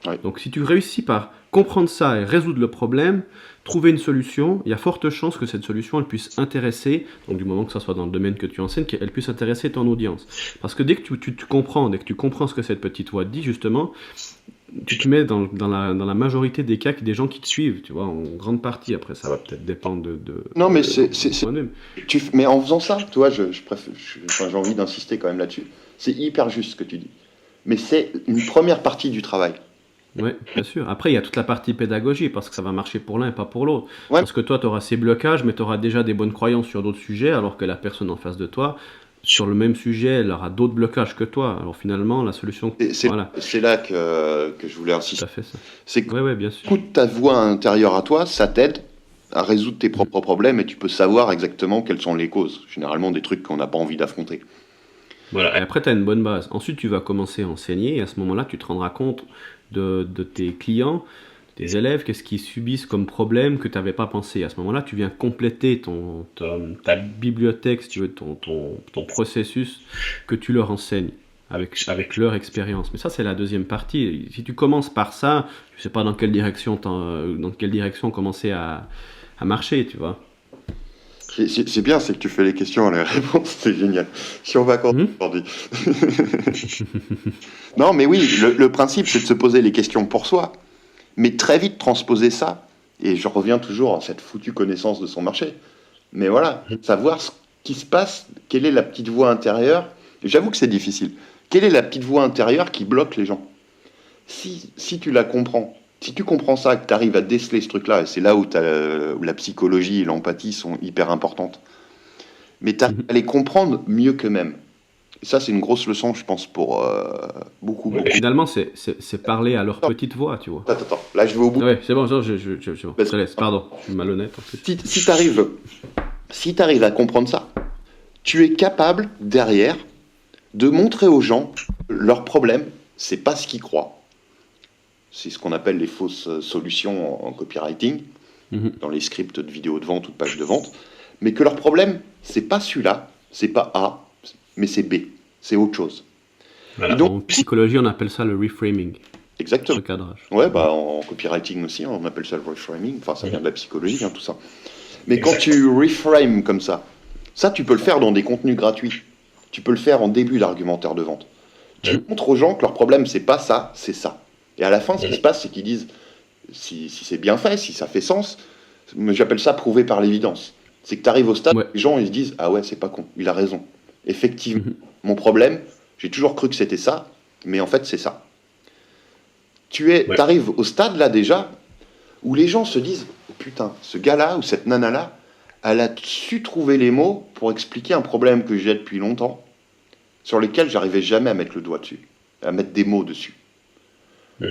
Ouais. Donc si tu réussis par comprendre ça et résoudre le problème, trouver une solution, il y a forte chance que cette solution elle puisse intéresser, donc du moment que ça soit dans le domaine que tu enseignes, qu'elle puisse intéresser ton audience. Parce que dès que tu comprends, dès que tu comprends ce que cette petite voix te dit, justement, tu te mets dans la majorité des cas des gens qui te suivent, tu vois, en grande partie. Après, ça va peut-être dépendre de Non, mais mais en faisant ça, tu vois, j'ai envie d'insister quand même là-dessus. C'est hyper juste ce que tu dis. Mais c'est une première partie du travail. Oui, bien sûr. Après, il y a toute la partie pédagogie, parce que ça va marcher pour l'un et pas pour l'autre. Ouais. Parce que toi, tu auras ces blocages, mais tu auras déjà des bonnes croyances sur d'autres sujets, alors que la personne en face de toi, sur le même sujet, elle aura d'autres blocages que toi. Alors finalement, la solution... Voilà. C'est là que je voulais insister. Tout à fait ça. C'est que Ouais, bien sûr. écoute ta voix intérieure à toi, ça t'aide à résoudre tes propres problèmes et tu peux savoir exactement quelles sont les causes. Généralement, des trucs qu'on n'a pas envie d'affronter. Et Voilà. après, tu as une bonne base. Ensuite, tu vas commencer à enseigner et à ce moment-là, tu te rendras compte de tes clients, tes élèves, qu'est-ce qu'ils subissent comme problème que tu n'avais pas pensé. À ce moment-là, tu viens compléter ta bibliothèque, si tu veux, ton processus que tu leur enseignes avec leur expérience. Mais ça, c'est la deuxième partie. Si tu commences par ça, je ne sais pas dans quelle direction commencer à marcher, tu vois. C'est bien, c'est que tu fais les questions et les réponses, c'est génial. Je suis en vacances aujourd'hui. Non, mais oui, le principe, c'est de se poser les questions pour soi, mais très vite transposer ça, et je reviens toujours à cette foutue connaissance de son marché. Mais voilà, savoir ce qui se passe, quelle est la petite voix intérieure. J'avoue que c'est difficile. Quelle est la petite voix intérieure qui bloque les gens? Si tu la comprends, si tu comprends ça, que tu arrives à déceler ce truc-là, et c'est là où la psychologie et l'empathie sont hyper importantes, mais tu arrives à les comprendre mieux qu'eux-mêmes. Et ça, c'est une grosse leçon, je pense, pour beaucoup. Finalement, c'est parler à leur petite voix, tu vois. Attends, là, je vais au bout. Ouais, c'est bon, je te laisse. Pardon, je suis malhonnête. En fait. Si tu arrives à comprendre ça, tu es capable, derrière, de montrer aux gens leur problème, c'est pas ce qu'ils croient. C'est ce qu'on appelle les fausses solutions en copywriting, dans les scripts de vidéos de vente ou de pages de vente, mais que leur problème, c'est pas celui-là, c'est pas A, mais c'est B, c'est autre chose. Voilà. Et donc, En psychologie, on appelle ça le reframing, exactement. le cadrage. Ouais, en copywriting aussi, on appelle ça le reframing, enfin ça vient de la psychologie, tout ça. Mais quand tu reframes comme ça, tu peux le faire dans des contenus gratuits. Tu peux le faire en début d'argumentaire de vente. Tu montres aux gens que leur problème, c'est pas ça, c'est ça. Et à la fin, ce qui se passe, c'est qu'ils disent, si c'est bien fait, si ça fait sens, j'appelle ça prouver par l'évidence. C'est que tu arrives au stade où les gens ils se disent, ah ouais, c'est pas con, il a raison. Effectivement, mon problème, j'ai toujours cru que c'était ça, mais en fait, c'est ça. T'arrives au stade là déjà, où les gens se disent, oh, putain, ce gars-là ou cette nana-là, elle a su trouver les mots pour expliquer un problème que j'ai depuis longtemps, sur lesquels j'arrivais jamais à mettre le doigt dessus, à mettre des mots dessus.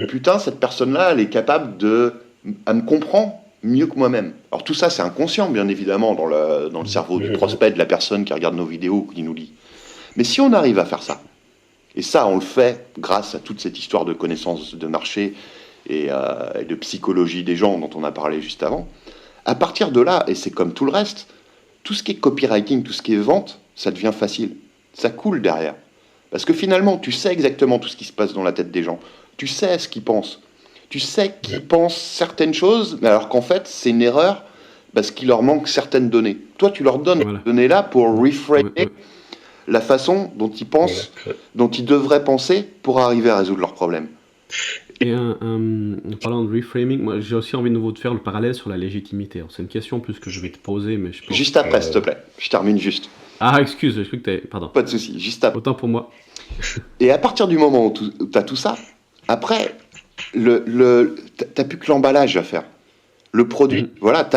Putain, cette personne-là, elle est capable elle me comprend mieux que moi-même. Alors tout ça, c'est inconscient, bien évidemment, dans le cerveau du prospect, de la personne qui regarde nos vidéos ou qui nous lit. Mais si on arrive à faire ça, et ça, on le fait grâce à toute cette histoire de connaissance de marché et de psychologie des gens dont on a parlé juste avant, à partir de là, et c'est comme tout le reste, tout ce qui est copywriting, tout ce qui est vente, ça devient facile. Ça coule derrière. Parce que finalement, tu sais exactement tout ce qui se passe dans la tête des gens. Tu sais ce qu'ils pensent. Tu sais qu'ils pensent certaines choses, mais alors qu'en fait, c'est une erreur parce qu'il leur manque certaines données. Toi, tu leur donnes ces données-là pour reframer la façon dont ils pensent, dont ils devraient penser pour arriver à résoudre leurs problèmes. Et en parlant de reframing, moi j'ai aussi envie de nouveau de faire le parallèle sur la légitimité. Alors, c'est une question plus que je vais te poser, mais je pense... Juste après, s'il te plaît. Je termine juste. Ah, excuse, je cru que t'avais... Pardon. Pas de souci, juste après. Autant pour moi. Et à partir du moment où tu as tout ça, après, t'as plus que l'emballage à faire. Le produit, voilà,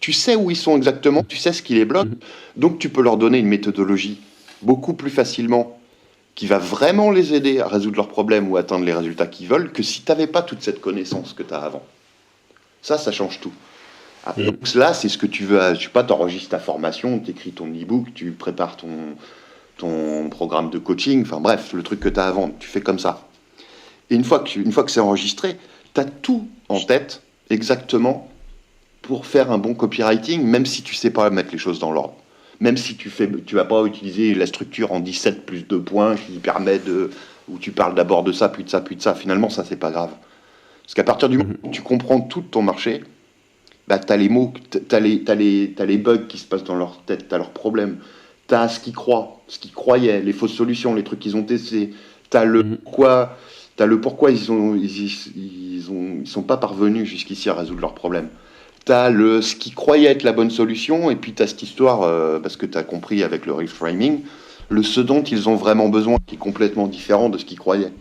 tu sais où ils sont exactement, tu sais ce qui les bloque, donc tu peux leur donner une méthodologie beaucoup plus facilement qui va vraiment les aider à résoudre leurs problèmes ou atteindre les résultats qu'ils veulent que si tu n'avais pas toute cette connaissance que tu as avant. Ça change tout. Donc là, c'est ce que tu veux. Tu sais pas, t'enregistres ta formation, tu écris ton e-book, tu prépares ton programme de coaching, enfin bref, le truc que tu as avant, tu fais comme ça. Et une fois que c'est enregistré, tu as tout en tête exactement pour faire un bon copywriting, même si tu sais pas mettre les choses dans l'ordre. Même si tu vas pas utiliser la structure en 17 plus 2 points qui permet où tu parles d'abord de ça, puis de ça, puis de ça. Finalement, ça, c'est pas grave. Parce qu'à partir du moment où tu comprends tout ton marché, bah, t'as les mots, t'as les bugs qui se passent dans leur tête, t'as leurs problèmes, t'as ce qu'ils croient, ce qu'ils croyaient, les fausses solutions, les trucs qu'ils ont testés, t'as le pourquoi ils sont pas parvenus jusqu'ici à résoudre leurs problèmes. T'as ce qui croyait être la bonne solution, et puis t'as cette histoire, parce que t'as compris avec le reframing, ce dont ils ont vraiment besoin, qui est complètement différent de ce qu'ils croyaient.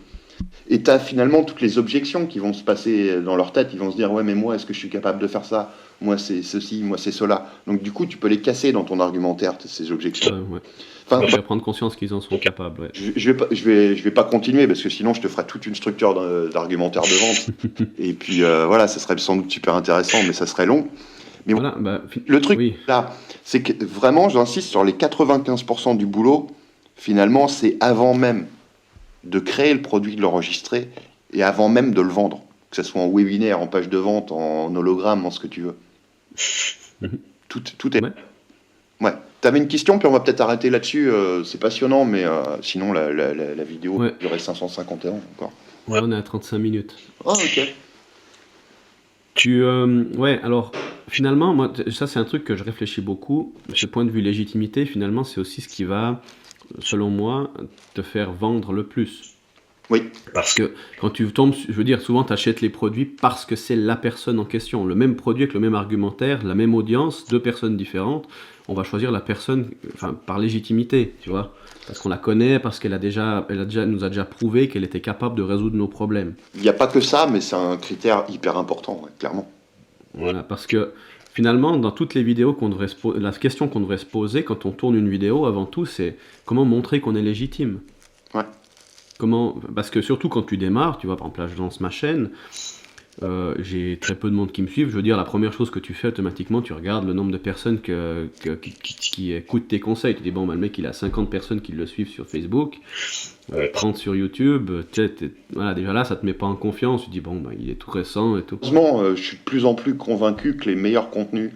Et t'as finalement toutes les objections qui vont se passer dans leur tête. Ils vont se dire, ouais, mais moi, est-ce que je suis capable de faire ça? Moi, c'est ceci, moi, c'est cela. Donc, du coup, tu peux les casser dans ton argumentaire, ces objections. Enfin, je vais prendre conscience qu'ils en sont capables. Ouais. Je vais pas continuer, parce que sinon, je te ferai toute une structure d'argumentaire de vente. Et puis, voilà, ça serait sans doute super intéressant, mais ça serait long. Mais Voilà, le truc oui. là, c'est que vraiment, j'insiste sur les 95% du boulot, finalement, c'est avant même de créer le produit, de l'enregistrer, et avant même de le vendre. Que ce soit en webinaire, en page de vente, en hologramme, en ce que tu veux. Mhm. Tout est... Ouais. Ouais. T'avais une question, puis on va peut-être arrêter là-dessus. C'est passionnant, mais sinon, la vidéo Ouais. durait 551 encore. Ouais, on est à 35 minutes. Ah, ok. Ouais, alors, finalement, moi, ça, c'est un truc que je réfléchis beaucoup. Ce point de vue légitimité, finalement, c'est aussi ce qui va, selon moi, te faire vendre le plus. Oui. Parce que quand tu tombes, je veux dire, souvent tu achètes les produits parce que c'est la personne en question. Le même produit avec le même argumentaire, la même audience, deux personnes différentes, on va choisir la personne par légitimité, tu vois. Parce qu'on la connaît, parce qu'elle nous a déjà prouvé qu'elle était capable de résoudre nos problèmes. Il n'y a pas que ça, mais c'est un critère hyper important, ouais, clairement. Voilà, parce que finalement, dans toutes les vidéos la question qu'on devrait se poser quand on tourne une vidéo, avant tout, c'est comment montrer qu'on est légitime. Ouais. Parce que surtout quand tu démarres, tu vois, par exemple là je lance ma chaîne, j'ai très peu de monde qui me suivent. Je veux dire, la première chose que tu fais automatiquement, tu regardes le nombre de personnes qui écoutent tes conseils. Tu dis, bon, bah, le mec il a 50 personnes qui le suivent sur Facebook, 30 sur YouTube. Voilà, déjà là ça te met pas en confiance. Tu dis, bon, bah, il est tout récent et tout. Heureusement, je suis de plus en plus convaincu que les meilleurs contenus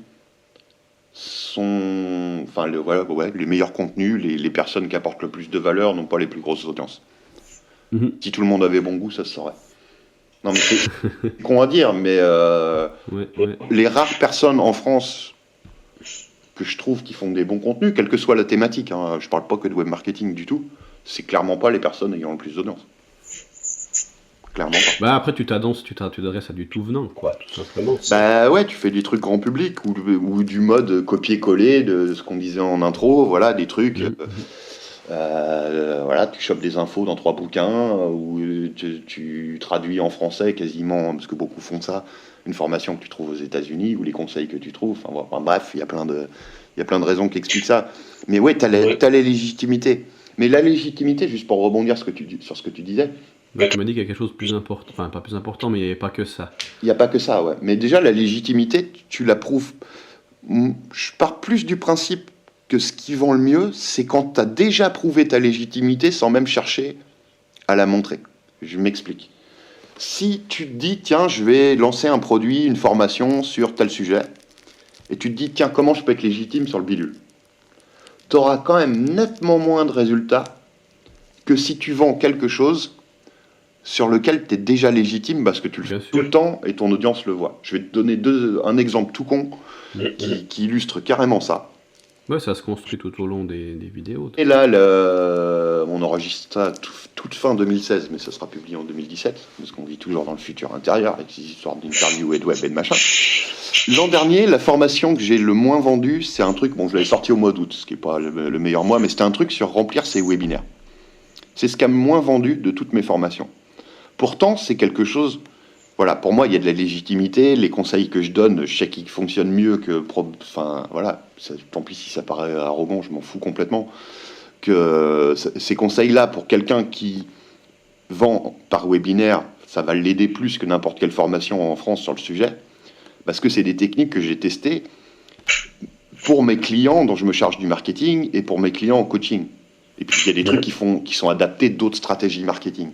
sont. Enfin, les meilleurs contenus, les personnes qui apportent le plus de valeur n'ont pas les plus grosses audiences. Si tout le monde avait bon goût, ça se saurait. Non, mais c'est con à dire, mais Ouais. les rares personnes en France que je trouve qui font des bons contenus, quelle que soit la thématique, hein, je parle pas que de web marketing du tout, c'est clairement pas les personnes ayant le plus d'audience. Clairement pas. Bah après tu t'adresses à du tout venant, quoi, tout simplement. Bah ouais, tu fais des trucs grand public ou du mode copier-coller de ce qu'on disait en intro, voilà, des trucs. Voilà, tu chopes des infos dans 3 bouquins ou tu traduis en français quasiment, parce que beaucoup font ça, une formation que tu trouves aux États-Unis ou les conseils que tu trouves. Enfin, bref, il y a plein de raisons qui expliquent ça. Mais ouais, t'as la légitimité. Mais la légitimité, juste pour rebondir sur ce que tu disais, Là, tu m'as dit qu'il y a quelque chose de plus important, enfin pas plus important, mais il n'y avait pas que ça. il n'y a pas que ça, ouais. Mais déjà, la légitimité, tu la prouves. Je pars plus du principe que ce qui vend le mieux, c'est quand tu as déjà prouvé ta légitimité sans même chercher à la montrer. Je m'explique. Si tu te dis, tiens, je vais lancer un produit, une formation sur tel sujet, et tu te dis, tiens, comment je peux être légitime sur le bidule, tu auras quand même nettement moins de résultats que si tu vends quelque chose sur lequel tu es déjà légitime parce que tu le fais tout le temps et ton audience le voit. Je vais te donner un exemple tout con qui illustre carrément ça. Ouais, ça se construit tout au long des vidéos. Et là, on enregistre ça toute fin 2016, mais ça sera publié en 2017, parce qu'on vit toujours dans le futur intérieur, avec ces histoires d'interview et de web et de machin. L'an dernier, la formation que j'ai le moins vendue, c'est un truc, bon, je l'avais sorti au mois d'août, ce qui n'est pas le meilleur mois, mais c'était un truc sur remplir ses webinaires. C'est ce qui a le moins vendu de toutes mes formations. Pourtant, c'est quelque chose... Voilà, pour moi, il y a de la légitimité. Les conseils que je donne, je sais qu'ils fonctionnent mieux que... Enfin, voilà, tant pis si ça paraît arrogant, je m'en fous complètement. Que ces conseils-là, pour quelqu'un qui vend par webinaire, ça va l'aider plus que n'importe quelle formation en France sur le sujet. Parce que c'est des techniques que j'ai testées pour mes clients dont je me charge du marketing et pour mes clients en coaching. Et puis, il y a des trucs qui sont adaptés d'autres stratégies marketing.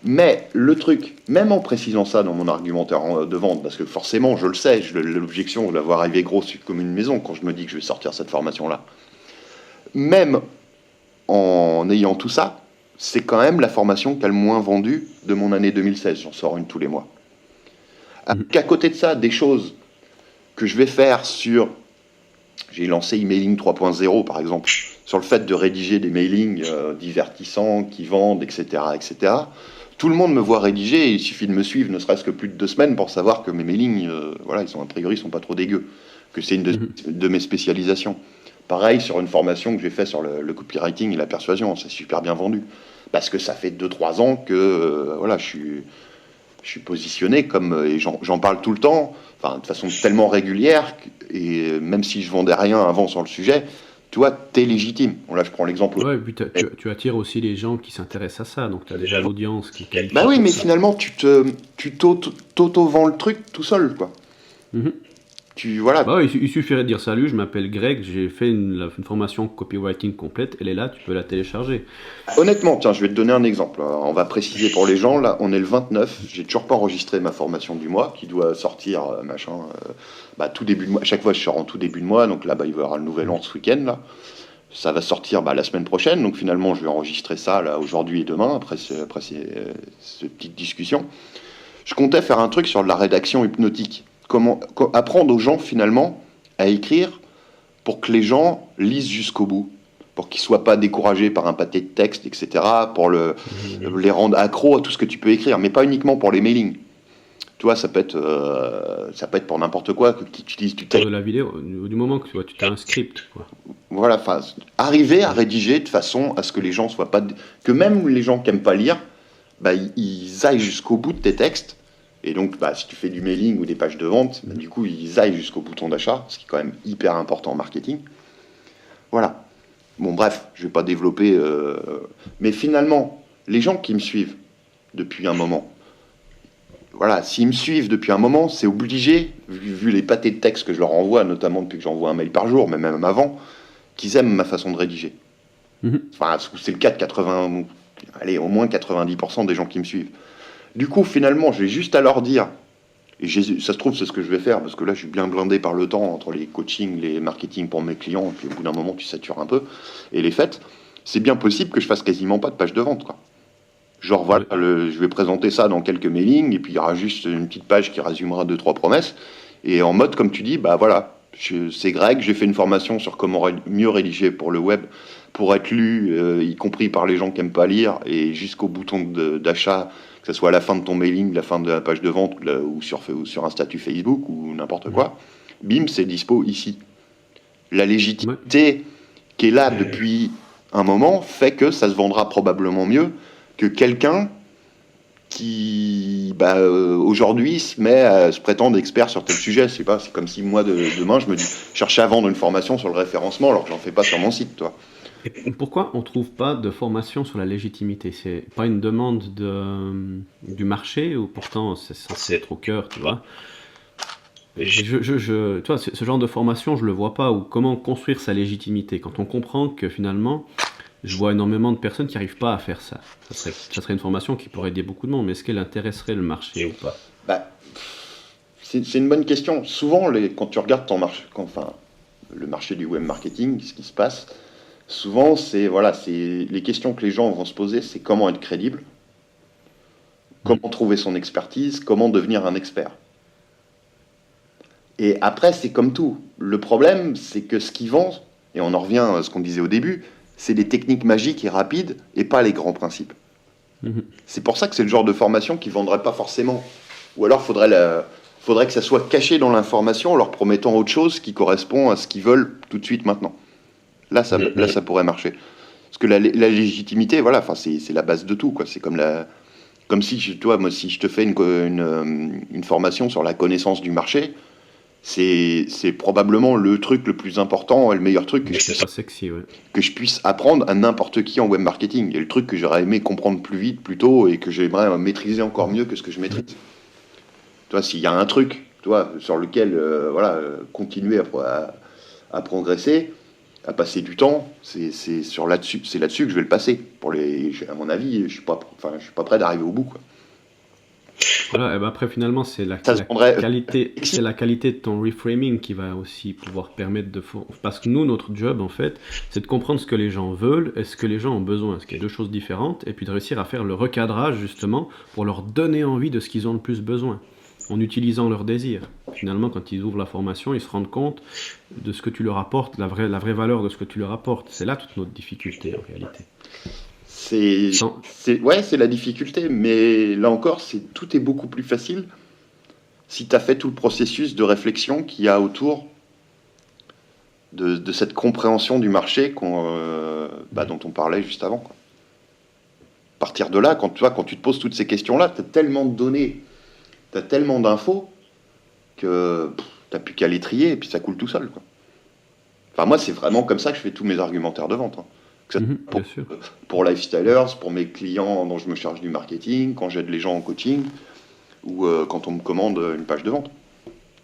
Mais le truc, même en précisant ça dans mon argumentaire de vente, parce que forcément, je le sais, l'objection, je la vois arriver grosse comme une maison quand je me dis que je vais sortir cette formation-là. Même en ayant tout ça, c'est quand même la formation qui a le moins vendu de mon année 2016. J'en sors une tous les mois. À côté de ça, des choses que je vais faire sur... J'ai lancé Emailing 3.0, par exemple, sur le fait de rédiger des mailings divertissants, qui vendent, etc., etc., tout le monde me voit rédiger et il suffit de me suivre ne serait-ce que plus de 2 semaines pour savoir que mes mailings, voilà, a priori, ils sont pas trop dégueux, que c'est une de mes spécialisations. Pareil sur une formation que j'ai fait sur le copywriting et la persuasion, c'est super bien vendu. Parce que ça fait 2-3 ans que voilà, je suis positionné comme, et j'en parle tout le temps, enfin, de façon tellement régulière, et même si je vendais rien avant sur le sujet, tu vois, t'es légitime. Bon, là, je prends l'exemple. Ouais, et puis tu attires aussi les gens qui s'intéressent à ça, donc tu as déjà l'audience qui qualifie. Bah oui, mais finalement, tu t'auto-vends le truc tout seul, quoi. Voilà. Bah ouais, il suffirait de dire salut, je m'appelle Greg, j'ai fait une formation copywriting complète, elle est là, tu peux la télécharger. Honnêtement, tiens, je vais te donner un exemple. On va préciser pour les gens, là, on est le 29, j'ai toujours pas enregistré ma formation du mois, qui doit sortir, tout début de mois. À chaque fois, je sors en tout début de mois, donc là, il va y avoir le nouvel an ce week-end, là. Ça va sortir la semaine prochaine, donc finalement, je vais enregistrer ça, là, aujourd'hui et demain, après cette petite discussion. Je comptais faire un truc sur de la rédaction hypnotique. Apprendre aux gens, finalement, à écrire pour que les gens lisent jusqu'au bout, pour qu'ils ne soient pas découragés par un pâté de texte, etc., pour les rendre accros à tout ce que tu peux écrire, mais pas uniquement pour les mailings. Tu vois, ça peut être pour n'importe quoi, que tu utilises du texte. De la vidéo, du moment que tu as un script, quoi. Voilà, arriver à rédiger de façon à ce que les gens soient pas... Que même les gens qui n'aiment pas lire, ils aillent jusqu'au bout de tes textes. Et donc, si tu fais du mailing ou des pages de vente, du coup, ils aillent jusqu'au bouton d'achat, ce qui est quand même hyper important en marketing. Voilà. Bon, bref, je vais pas développer... Mais finalement, les gens qui me suivent depuis un moment, voilà, s'ils me suivent depuis un moment, c'est obligé, vu les pâtés de texte que je leur envoie, notamment depuis que j'envoie un mail par jour, mais même avant, qu'ils aiment ma façon de rédiger. Enfin, c'est le cas de au moins 90% des gens qui me suivent. Du coup, finalement, je vais juste à leur dire, et ça se trouve, c'est ce que je vais faire, parce que là, je suis bien blindé par le temps, entre les coachings, les marketing pour mes clients, et puis au bout d'un moment, tu satures un peu, et les fêtes, c'est bien possible que je fasse quasiment pas de page de vente, quoi. Genre, voilà, je vais présenter ça dans quelques mailings, et puis il y aura juste une petite page qui résumera 2-3 promesses, et en mode, comme tu dis, voilà, c'est Greg, j'ai fait une formation sur comment mieux rédiger pour le web, pour être lu, y compris par les gens qui n'aiment pas lire, et jusqu'au bouton d'achat, que ce soit à la fin de ton mailing, la fin de la page de vente, ou sur un statut Facebook, ou n'importe quoi. Bim, c'est dispo ici. La légitimité qui est là depuis un moment fait que ça se vendra probablement mieux que quelqu'un qui aujourd'hui se prétend expert sur tel sujet. C'est comme si moi demain je cherchais à vendre une formation sur le référencement alors que j'en fais pas sur mon site, toi. Et pourquoi on ne trouve pas de formation sur la légitimité? C'est pas une demande du marché, ou pourtant c'est censé être au cœur, tu vois? Tu vois, ce genre de formation, je le vois pas. Ou comment construire sa légitimité quand on comprend que finalement, je vois énormément de personnes qui n'arrivent pas à faire ça. Ça serait une formation qui pourrait aider beaucoup de monde, mais est-ce qu'elle intéresserait le marché ou pas? C'est une bonne question. Souvent, quand tu regardes ton marché, le marché du web marketing, ce qui se passe, souvent, c'est les questions que les gens vont se poser, c'est comment être crédible, comment trouver son expertise, comment devenir un expert. Et après, c'est comme tout. Le problème, c'est que ce qu'ils vendent, et on en revient à ce qu'on disait au début, c'est des techniques magiques et rapides, et pas les grands principes. C'est pour ça que c'est le genre de formation qu'ils ne vendraient pas forcément. Ou alors, faudrait que ça soit caché dans l'information en leur promettant autre chose qui correspond à ce qu'ils veulent tout de suite maintenant. Là, ça pourrait marcher. Parce que la légitimité, c'est la base de tout, quoi. C'est comme si je te fais une formation sur la connaissance du marché, c'est probablement le truc le plus important et le meilleur truc que je puisse apprendre à n'importe qui en web marketing. Et le truc que j'aurais aimé comprendre plus vite, plus tôt, et que j'aimerais maîtriser encore mieux que ce que je maîtrise. Tu vois, s'il y a un truc, sur lequel continuer à progresser, à passer du temps, c'est là-dessus que je vais le passer. À mon avis, je suis pas prêt d'arriver au bout, quoi. Voilà, et après finalement c'est la qualité de ton reframing qui va aussi pouvoir permettre parce que nous, notre job en fait, c'est de comprendre ce que les gens veulent et ce que les gens ont besoin, ce qui est deux choses différentes, et puis de réussir à faire le recadrage justement pour leur donner envie de ce qu'ils ont le plus besoin, en utilisant leurs désirs. Finalement, quand ils ouvrent la formation, ils se rendent compte de ce que tu leur apportes, la vraie valeur de ce que tu leur apportes. C'est là toute notre difficulté en réalité. C'est la difficulté, mais là encore, tout est beaucoup plus facile si tu as fait tout le processus de réflexion qu'il y a autour de cette compréhension du marché dont on parlait juste avant, quoi. À partir de là, quand tu te poses toutes ces questions-là, tu as tellement de données, tu as tellement d'infos que tu n'as plus qu'à les trier et puis ça coule tout seul, quoi. Enfin, moi, c'est vraiment comme ça que je fais tous mes argumentaires de vente, hein. Pour Lifestylers, pour mes clients dont je me charge du marketing, quand j'aide les gens en coaching, ou quand on me commande une page de vente.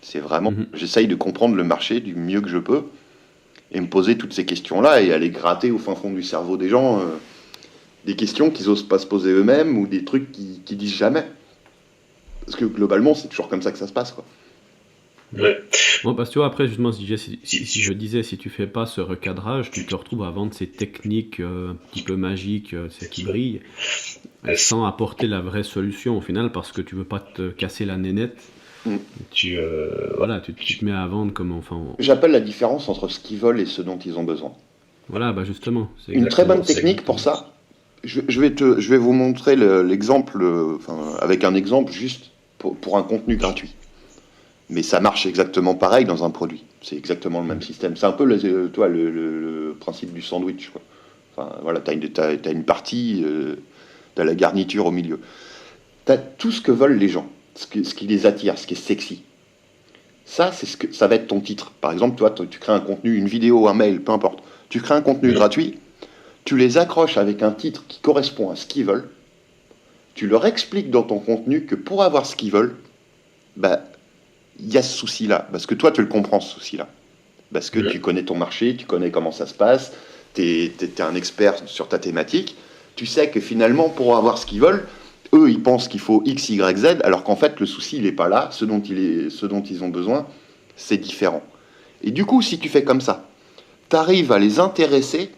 C'est vraiment, Mhm. j'essaye de comprendre le marché du mieux que je peux et me poser toutes ces questions-là et aller gratter au fin fond du cerveau des gens des questions qu'ils osent pas se poser eux-mêmes ou des trucs qu'ils disent jamais. Parce que globalement, c'est toujours comme ça que ça se passe, quoi. Ouais. Bon, parce que tu vois, après, justement, si je disais, si tu fais pas ce recadrage, tu te retrouves à vendre ces techniques un petit peu magiques, c'est qui brillent, sans apporter la vraie solution au final, parce que tu veux pas te casser la nénette. Mm. Voilà, tu te mets à vendre comme enfin. J'appelle la différence entre ce qu'ils veulent et ce dont ils ont besoin. Voilà, bah justement. C'est Une très bonne c'est technique pour exactement ça, je vais vous montrer l'exemple, avec un exemple juste pour un contenu gratuit. Mais ça marche exactement pareil dans un produit. C'est exactement le même système. C'est un peu le principe du sandwich, quoi. Enfin, voilà, t'as une partie, t'as la garniture au milieu. T'as tout ce que veulent les gens, ce qui les attire, ce qui est sexy. Ça, ça va être ton titre. Par exemple, toi, tu crées un contenu, une vidéo, un mail, peu importe. Tu crées un contenu gratuit, tu les accroches avec un titre qui correspond à ce qu'ils veulent. Tu leur expliques dans ton contenu que pour avoir ce qu'ils veulent, bah, il y a ce souci-là. Parce que toi, tu le comprends, ce souci-là. Parce que tu connais ton marché, tu connais comment ça se passe, t'es un expert sur ta thématique. Tu sais que finalement, pour avoir ce qu'ils veulent, eux, ils pensent qu'il faut X, Y, Z, alors qu'en fait, le souci, il n'est pas là. Ce dont ils ont besoin, c'est différent. Et du coup, si tu fais comme ça, tu arrives à les intéresser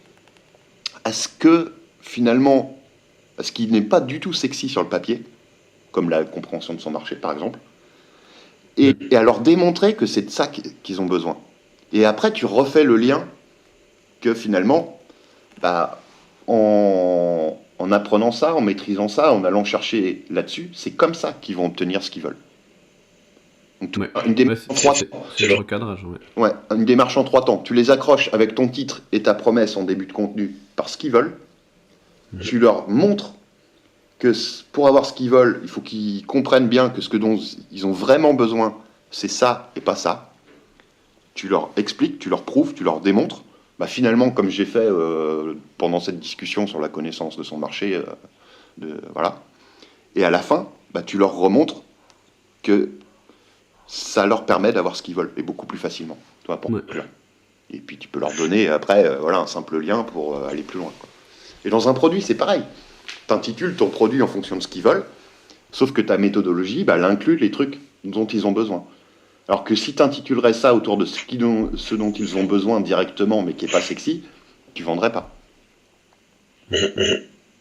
à ce que, finalement, à ce qui n'est pas du tout sexy sur le papier, comme la compréhension de son marché, par exemple, et à leur démontrer que c'est de ça qu'ils ont besoin. Et après, tu refais le lien que finalement, bah, en apprenant ça, en maîtrisant ça, en allant chercher là-dessus, c'est comme ça qu'ils vont obtenir ce qu'ils veulent. Donc, Ouais. une démarche en 3 temps. C'est le recadrage, ouais. Ouais, une démarche en 3 temps. Tu les accroches avec ton titre et ta promesse en début de contenu par ce qu'ils veulent. Tu leur montres que pour avoir ce qu'ils veulent, il faut qu'ils comprennent bien que ce dont ils ont vraiment besoin, c'est ça et pas ça. Tu leur expliques, tu leur prouves, tu leur démontres. Bah, finalement, comme j'ai fait pendant cette discussion sur la connaissance de son marché, voilà. Et à la fin, bah, tu leur remontres que ça leur permet d'avoir ce qu'ils veulent, et beaucoup plus facilement. Toi, pour conclure. Et puis tu peux leur donner après voilà, un simple lien pour aller plus loin, quoi. Et dans un produit, c'est pareil. Tu intitules ton produit en fonction de ce qu'ils veulent, sauf que ta méthodologie, bah, elle inclut les trucs dont ils ont besoin. Alors que si tu intitulerais ça autour de ce dont ils ont besoin directement, mais qui n'est pas sexy, tu vendrais pas.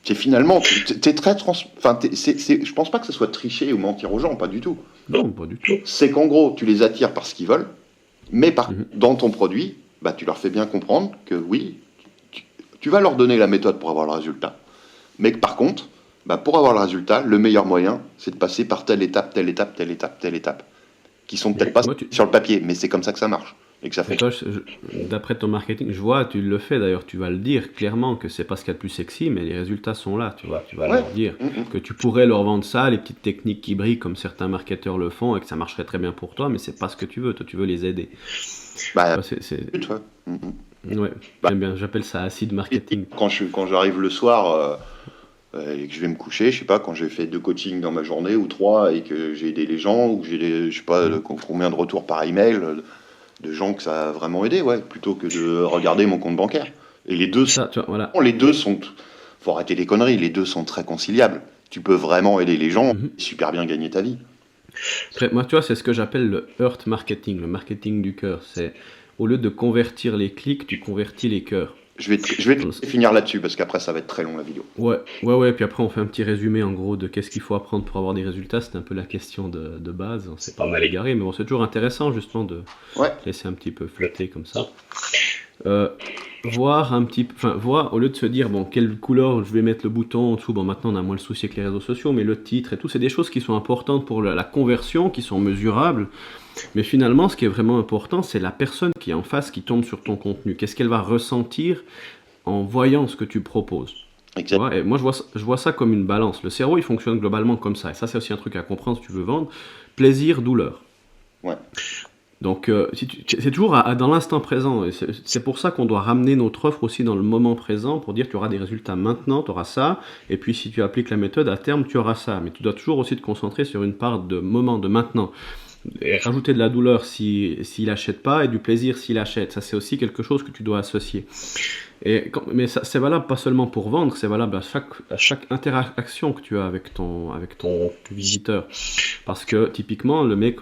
C'est finalement, t'es très je pense pas que ce soit tricher ou mentir aux gens, pas du tout. Non, pas du tout. C'est qu'en gros, tu les attires par ce qu'ils veulent, mais dans ton produit, bah, tu leur fais bien comprendre que oui, tu vas leur donner la méthode pour avoir le résultat. Mais que par contre, bah, pour avoir le résultat, le meilleur moyen, c'est de passer par telle étape, telle étape, telle étape, telle étape, qui sont peut-être pas sur le papier, mais c'est comme ça que ça marche. Et que ça fait. Toi, d'après ton marketing, je vois, tu le fais d'ailleurs, tu vas le dire clairement que c'est pas ce qu'il y a de plus sexy, mais les résultats sont là, tu vois. Tu vas leur dire que tu pourrais leur vendre ça, les petites techniques qui brillent comme certains marketeurs le font et que ça marcherait très bien pour toi, mais c'est pas ce que tu veux. Toi, tu veux les aider. Bah, ouais, j'aime bien, j'appelle ça acid marketing. Quand j'arrive le soir et que je vais me coucher, je sais pas, quand j'ai fait 2 coachings dans ma journée ou 3 et que j'ai aidé les gens ou que j'ai je sais pas combien de retours par email de gens que ça a vraiment aidé, ouais, plutôt que de regarder mon compte bancaire. Et les deux, les deux sont, faut arrêter les conneries, les deux sont très conciliables. Tu peux vraiment aider les gens, et super bien gagner ta vie. Après, moi, tu vois, c'est ce que j'appelle le heart marketing, le marketing du cœur. C'est au lieu de convertir les clics, tu convertis les cœurs. Je vais finir là-dessus parce qu'après ça va être très long la vidéo. Ouais, puis après on fait un petit résumé en gros de qu'est-ce qu'il faut apprendre pour avoir des résultats. C'est un peu la question de base. C'est pas mal égaré, mais bon, c'est toujours intéressant justement de laisser un petit peu flotter comme ça. Voir au lieu de se dire bon quelle couleur je vais mettre le bouton en dessous, bon maintenant on a moins le souci avec les réseaux sociaux, mais le titre et tout, c'est des choses qui sont importantes pour la conversion, qui sont mesurables. Mais finalement, ce qui est vraiment important, c'est la personne qui est en face, qui tombe sur ton contenu. Qu'est-ce qu'elle va ressentir en voyant ce que tu proposes? Tu vois, et moi, je vois ça comme une balance. Le cerveau, il fonctionne globalement comme ça. Et ça, c'est aussi un truc à comprendre si tu veux vendre. Plaisir, douleur. Ouais. Donc, c'est toujours dans l'instant présent. Et c'est pour ça qu'on doit ramener notre offre aussi dans le moment présent pour dire que tu auras des résultats maintenant, tu auras ça. Et puis, si tu appliques la méthode, à terme, tu auras ça. Mais tu dois toujours aussi te concentrer sur une part de moment, de maintenant. Et rajouter de la douleur s'il n'achète pas et du plaisir s'il achète. Ça, c'est aussi quelque chose que tu dois associer. Mais ça, c'est valable pas seulement pour vendre, c'est valable à chaque interaction que tu as avec ton visiteur. Parce que typiquement, le mec,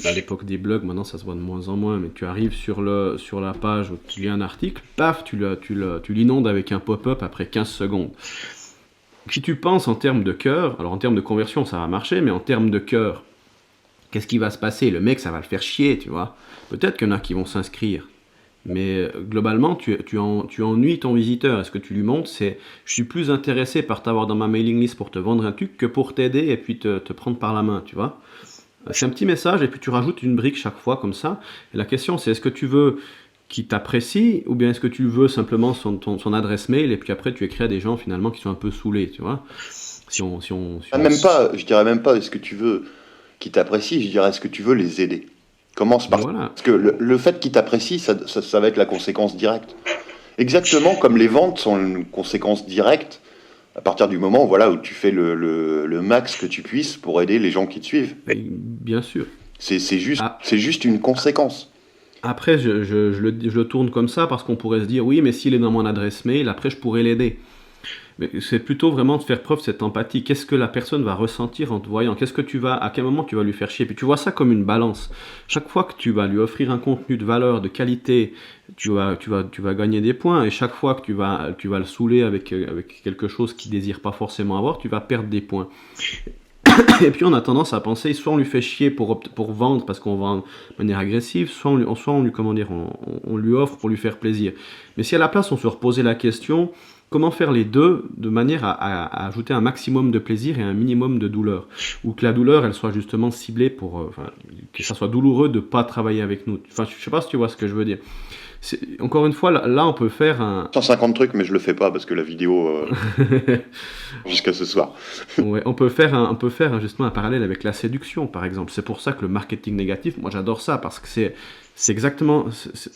à l'époque des blogs, maintenant ça se voit de moins en moins, mais tu arrives sur la page où tu lis un article, paf, tu l'inondes avec un pop-up après 15 secondes. Si tu penses en termes de cœur, alors en termes de conversion ça va marcher, mais en termes de cœur, qu'est-ce qui va se passer? Le mec, ça va le faire chier, tu vois. Peut-être qu'il y en a qui vont s'inscrire. Mais globalement, tu ennuies ton visiteur. Est-ce que tu lui montres? Je suis plus intéressé par t'avoir dans ma mailing list pour te vendre un truc que pour t'aider et puis te prendre par la main, tu vois. C'est un petit message et puis tu rajoutes une brique chaque fois comme ça. Et la question, c'est est-ce que tu veux qu'il t'apprécie ou bien est-ce que tu veux simplement son adresse mail et puis après tu écris à des gens finalement qui sont un peu saoulés, tu vois. Je dirais même pas est-ce que tu veux qu'ils t'apprécient, je dirais est-ce que tu veux les aider. Commence par Voilà. Parce que le fait qu'ils t'apprécient, ça va être la conséquence directe. Exactement comme les ventes sont une conséquence directe à partir du moment où tu fais le max que tu puisses pour aider les gens qui te suivent. Bien sûr. C'est juste une conséquence. Après, je le tourne comme ça parce qu'on pourrait se dire oui, mais s'il est dans mon adresse mail, après je pourrais l'aider. Mais c'est plutôt vraiment de faire preuve de cette empathie. Qu'est-ce que la personne va ressentir en te voyant? À quel moment tu vas lui faire chier? Puis tu vois ça comme une balance. Chaque fois que tu vas lui offrir un contenu de valeur, de qualité, tu vas gagner des points. Et chaque fois que tu vas le saouler avec quelque chose qu'il désire pas forcément avoir, tu vas perdre des points. Et puis on a tendance à penser, soit on lui fait chier pour vendre parce qu'on vend de manière agressive, soit on lui offre pour lui faire plaisir. Mais si à la place on se reposait la question, comment faire les deux de manière à ajouter un maximum de plaisir et un minimum de douleur, ou que la douleur elle soit justement ciblée pour que ça soit douloureux de pas travailler avec nous. Enfin, je sais pas si tu vois ce que je veux dire. Encore une fois, là on peut faire un 150 trucs, mais je le fais pas parce que la vidéo jusqu'à ce soir. Ouais, on peut faire justement un parallèle avec la séduction, par exemple. C'est pour ça que le marketing négatif, moi j'adore ça, parce que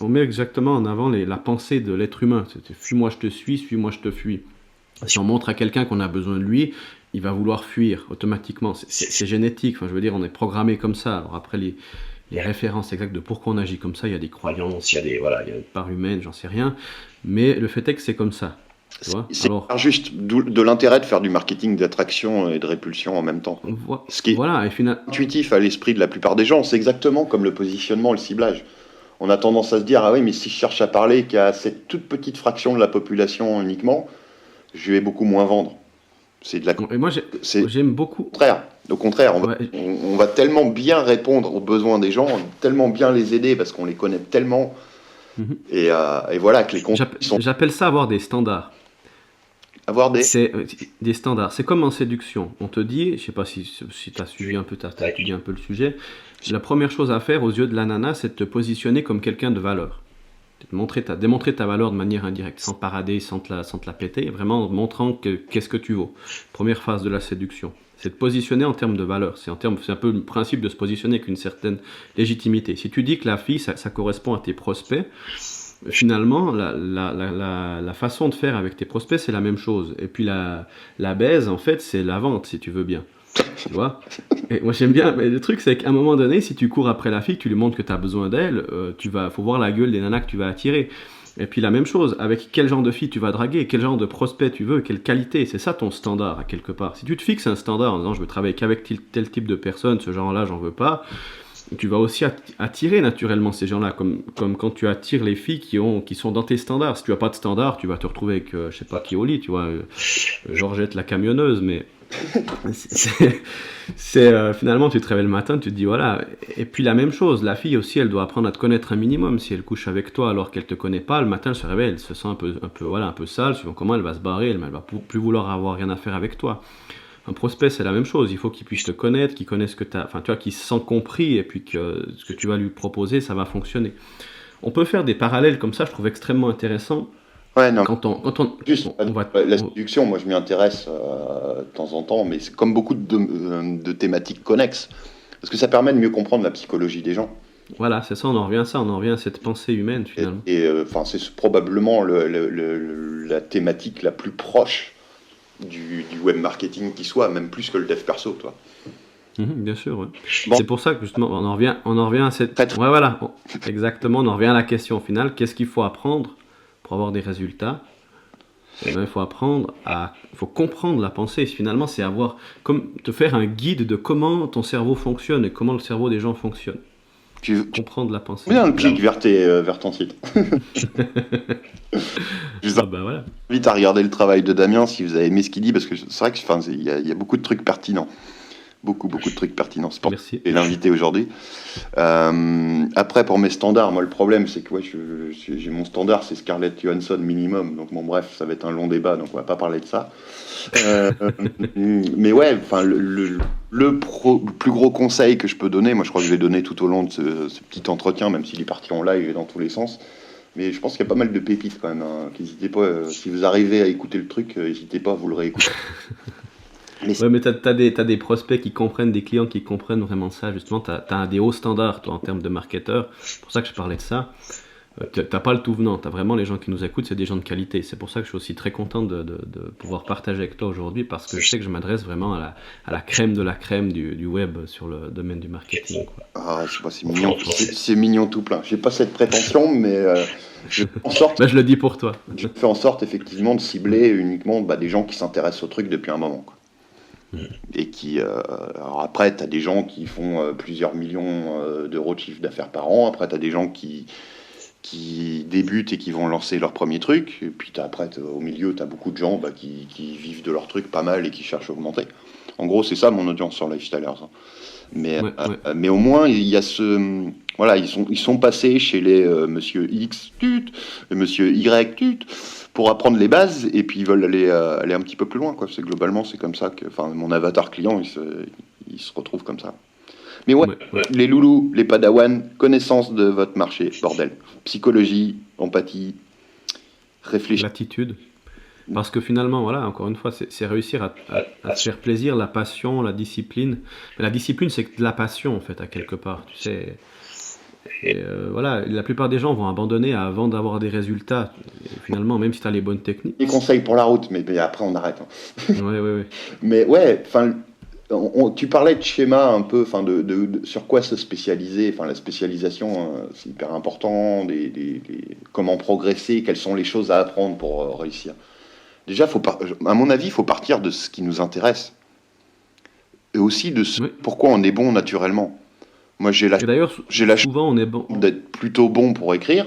on met exactement en avant la pensée de l'être humain. Fuis-moi, je te suis-moi, je te fuis. Si on montre à quelqu'un qu'on a besoin de lui, il va vouloir fuir automatiquement. C'est génétique, enfin, je veux dire, on est programmé comme ça. Alors après, les références exactes de pourquoi on agit comme ça, il y a des croyances, il y a une part humaine, j'en sais rien. Mais le fait est que c'est comme ça. C'est juste de l'intérêt de faire du marketing d'attraction et de répulsion en même temps. Ce qui est intuitif à l'esprit de la plupart des gens, c'est exactement comme le positionnement, le ciblage. On a tendance à se dire, ah oui, mais si je cherche à parler qu'à cette toute petite fraction de la population uniquement, je vais beaucoup moins vendre. C'est de la... Et moi, j'aime beaucoup. Au contraire, on va tellement bien répondre aux besoins des gens, tellement bien les aider parce qu'on les connaît tellement. Et voilà, que les comptes J'appelle ça avoir des standards. Avoir des standards. C'est comme en séduction. On te dit, je sais pas si tu as suivi un peu, tu as étudié un peu le sujet, la première chose à faire aux yeux de la nana, c'est de te positionner comme quelqu'un de valeur. Démontrer ta valeur de manière indirecte, sans parader, sans te la péter, vraiment en montrant qu'est-ce que tu vaux. Première phase de la séduction. C'est de positionner en termes de valeur. C'est un peu le principe de se positionner avec une certaine légitimité. Si tu dis que la fille, ça correspond à tes prospects, finalement, la façon de faire avec tes prospects, c'est la même chose. Et puis la baise, en fait, c'est la vente, si tu veux bien. Tu vois? Et moi, j'aime bien. Mais le truc, c'est qu'à un moment donné, si tu cours après la fille, tu lui montres que tu as besoin d'elle, faut voir la gueule des nanas que tu vas attirer. Et puis la même chose, avec quel genre de fille tu vas draguer, quel genre de prospect tu veux, quelle qualité, c'est ça ton standard à quelque part. Si tu te fixes un standard en disant je veux travailler qu'avec tel type de personne, ce genre-là j'en veux pas, tu vas aussi attirer naturellement ces gens-là, comme quand tu attires les filles qui sont dans tes standards. Si tu n'as pas de standard, tu vas te retrouver avec, je sais pas qui au lit, tu vois, Georgette la camionneuse, mais finalement tu te réveilles le matin, tu te dis voilà. Et puis la même chose, la fille aussi, elle doit apprendre à te connaître un minimum. Si elle couche avec toi alors qu'elle te connaît pas, le matin elle se réveille, elle se sent un peu sale, suivant comment elle va se barrer, elle va plus vouloir avoir rien à faire avec toi. Un prospect, c'est la même chose. Il faut qu'il puisse te connaître, qu'il connaisse qu'il se sent compris et puis que ce que tu vas lui proposer, ça va fonctionner. On peut faire des parallèles comme ça, je trouve extrêmement intéressant. Ouais, non. La séduction, moi je m'y intéresse de temps en temps, mais c'est comme beaucoup de thématiques connexes, parce que ça permet de mieux comprendre la psychologie des gens. Voilà, c'est ça, on en revient à cette pensée humaine finalement. Et c'est probablement la thématique la plus proche du web marketing qui soit, même plus que le dev perso, toi. Bien sûr, ouais. Bon, C'est pour ça que justement, on en revient à cette. très, très- Ouais, voilà, exactement, on en revient à la question finale. Qu'est-ce qu'il faut apprendre pour avoir des résultats? Eh ben, il faut comprendre la pensée. Finalement, c'est avoir, comme te faire un guide de comment ton cerveau fonctionne et comment le cerveau des gens fonctionne. tu Comprendre la pensée. bien le clic vers ton site. Je vous Ah bah voilà. invite à regarder le travail de Damien si vous avez aimé ce qu'il dit, parce que c'est vrai que enfin, il y a beaucoup de trucs pertinents. Beaucoup, beaucoup de trucs pertinents. C'est pour ça Merci. que j'ai l'invité aujourd'hui. Après, pour mes standards, moi, le problème, c'est que ouais, j'ai mon standard, c'est Scarlett Johansson minimum. Donc, bon, bref, ça va être un long débat, donc on va pas parler de ça. Euh, mais ouais, enfin, le plus gros conseil que je peux donner, moi, je crois que je vais donner tout au long de ce petit entretien, même s'il est parti en live et dans tous les sens. Mais je pense qu'il y a pas mal de pépites quand même. Hein, n'hésitez pas, si vous arrivez à écouter le truc, n'hésitez pas à vous le réécouter. Mais Ouais, mais t'as des prospects qui comprennent, des clients qui comprennent vraiment ça. Justement, t'as des hauts standards, toi, en termes de marketeur. C'est pour ça que je parlais de ça. T'as pas le tout venant. T'as vraiment les gens qui nous écoutent, c'est des gens de qualité. C'est pour ça que je suis aussi très content de pouvoir partager avec toi aujourd'hui, parce que je sais que je m'adresse vraiment à la crème de la crème du web sur le domaine du marketing, quoi. ah, je sais pas, c'est mignon, c'est mignon tout plein. J'ai pas cette prétention, mais je fais en sorte, Bah, je le dis pour toi. je fais en sorte effectivement de cibler uniquement des gens qui s'intéressent au truc depuis un moment, quoi. Et qui, alors après, t'as des gens qui font plusieurs millions d'euros de chiffre d'affaires par an. Après, t'as des gens qui débutent et qui vont lancer leur premier truc. Et puis au milieu, t'as beaucoup de gens qui vivent de leur truc pas mal et qui cherchent à augmenter. En gros, c'est ça mon audience sur Lifestylers. Hein. Ouais, ouais. Mais au moins, il y a voilà, ils sont passés chez les monsieur X tut, et monsieur Y tut, pour apprendre les bases, et puis ils veulent aller un petit peu plus loin, quoi. Globalement, c'est comme ça que, enfin, mon avatar client, il se retrouve comme ça. Mais ouais, Ouais. les loulous, les padawans, connaissance de votre marché, bordel. Psychologie, empathie, réfléchir. L'attitude. Parce que finalement, voilà, encore une fois, c'est réussir à se faire plaisir, la passion, la discipline. Mais la discipline, c'est de la passion, en fait, à quelque part, tu sais. Et voilà, la plupart des gens vont abandonner avant d'avoir des résultats. Et finalement, même si tu as les bonnes techniques. Des conseils pour la route, mais après on arrête. Hein. Ouais. Mais ouais, enfin, tu parlais de schéma un peu, enfin, sur quoi se spécialiser. Enfin, la spécialisation, c'est hyper important. Comment progresser, quelles sont les choses à apprendre pour réussir. Déjà, à mon avis, il faut partir de ce qui nous intéresse. Et aussi de Oui. pourquoi on est bon naturellement. Moi, Et d'ailleurs, j'ai la chance souvent, on est bon. d'être plutôt bon pour écrire.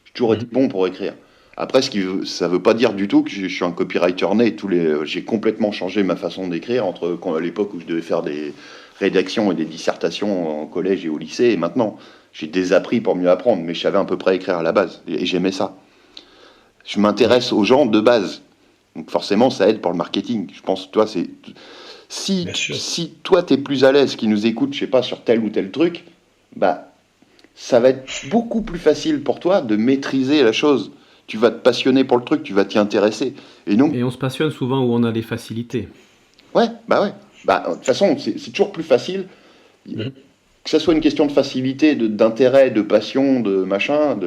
J'ai toujours été bon pour écrire. Après, ça veut pas dire du tout que je suis un copywriter né. J'ai complètement changé ma façon d'écrire entre à l'époque où je devais faire des rédactions et des dissertations en collège et au lycée, et maintenant. J'ai désappris pour mieux apprendre, mais je savais à peu près écrire à la base. Et j'aimais ça. Je m'intéresse aux gens de base. Donc forcément, ça aide pour le marketing. Je pense, toi, si toi, t'es plus à l'aise, qui nous écoute, je sais pas, sur tel ou tel truc, bah, ça va être beaucoup plus facile pour toi de maîtriser la chose. Tu vas te passionner pour le truc, tu vas t'y intéresser. Et donc, Et on se passionne souvent où on a des facilités. ouais. De toute façon, c'est toujours plus facile. Mhm. Que ça soit une question de facilité, d'intérêt, de passion, de machin,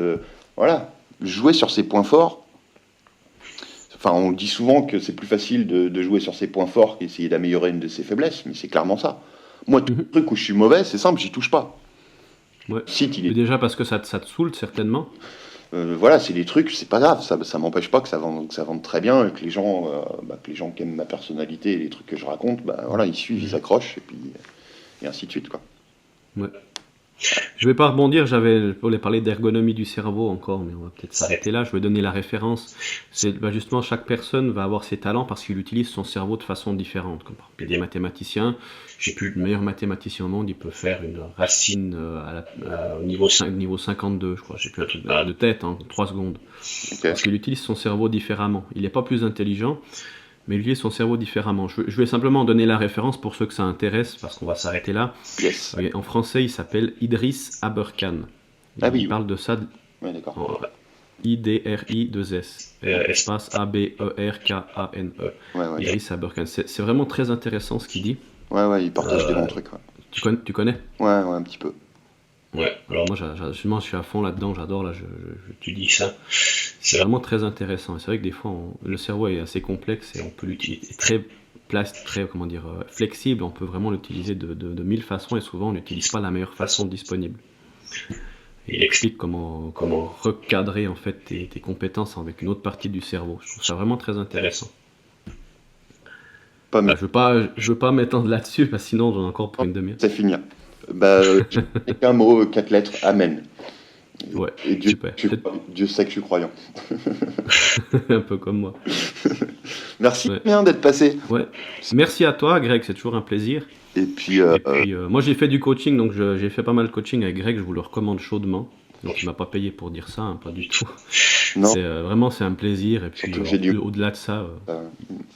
voilà. Jouer sur ses points forts. Enfin, on dit souvent que c'est plus facile de jouer sur ses points forts qu'essayer d'améliorer une de ses faiblesses, mais c'est clairement ça. Moi, tout le truc où je suis mauvais, c'est simple, j'y touche pas. Ouais. Le site, il Mais est... déjà parce que ça te saoule, certainement. voilà, c'est des trucs, c'est pas grave, ça m'empêche pas que ça vende très bien, et que les gens qui aiment ma personnalité et les trucs que je raconte, voilà, ils suivent, ils accrochent, et puis et ainsi de suite, quoi. Ouais. Je vais pas rebondir, je voulais parler d'ergonomie du cerveau encore, mais on va peut-être s'arrêter là. Je vais donner la référence. C'est justement, chaque personne va avoir ses talents parce qu'il utilise son cerveau de façon différente. Comme par exemple, il y a des mathématiciens, le meilleur mathématicien au monde, il peut faire une racine au niveau 52, je crois, j'ai plus un truc de tête, en 3 secondes. Okay. Parce qu'il utilise son cerveau différemment. Il n'est pas plus intelligent, mais il utilise son cerveau différemment. Je vais simplement donner la référence pour ceux que ça intéresse, parce qu'on va s'arrêter là. Yes. En français, il s'appelle Idriss Aberkan. Il parle de ça. Ouais, d'accord. IDRI2S. Espace ABERKANE. Ouais. Idriss Aberkan. C'est vraiment très intéressant ce qu'il dit. Ouais, il partage des bons trucs. Ouais. Tu connais? Ouais, un petit peu. Ouais, alors moi, je suis à fond là-dedans, j'adore. Là, tu dis ça. C'est vraiment très intéressant. Et c'est vrai que des fois, le cerveau est assez complexe et on peut l'utiliser. très comment dire, flexible, on peut vraiment l'utiliser de 1000 façons et souvent on n'utilise pas la meilleure façon disponible. Il explique comment recadrer en fait tes compétences avec une autre partie du cerveau. Je trouve ça vraiment très intéressant. Pas mal. Je veux pas m'étendre là-dessus parce que sinon j'en ai encore pour une demi-heure. C'est fini. Qu'un mot, 4 lettres, amen. Ouais, et Dieu, super. Dieu sait que je suis croyant. Un peu comme moi. Merci bien d'être passé. Ouais. Merci à toi, Greg, c'est toujours un plaisir. Et puis, moi j'ai fait du coaching, donc j'ai fait pas mal de coaching avec Greg, je vous le recommande chaudement. Donc il m'a pas payé pour dire ça, hein, pas du tout. Non. Vraiment c'est un plaisir. Et puis au-delà de ça,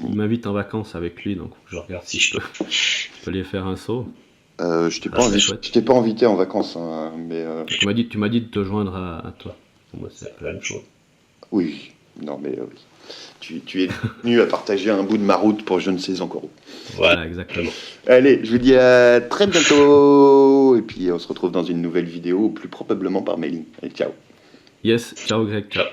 il m'invite en vacances avec lui, donc je regarde si je peux aller faire un saut. Je t'ai pas invité en vacances, hein, mais tu m'as dit de te joindre à toi. Moi c'est la même chose. Oui, non mais oui. Tu es venu à partager un bout de ma route pour je ne sais encore où. Voilà, exactement. Allez, je vous dis à très bientôt. Et puis on se retrouve dans une nouvelle vidéo, plus probablement par mailing. Allez, ciao. Yes, ciao Greg. Ciao.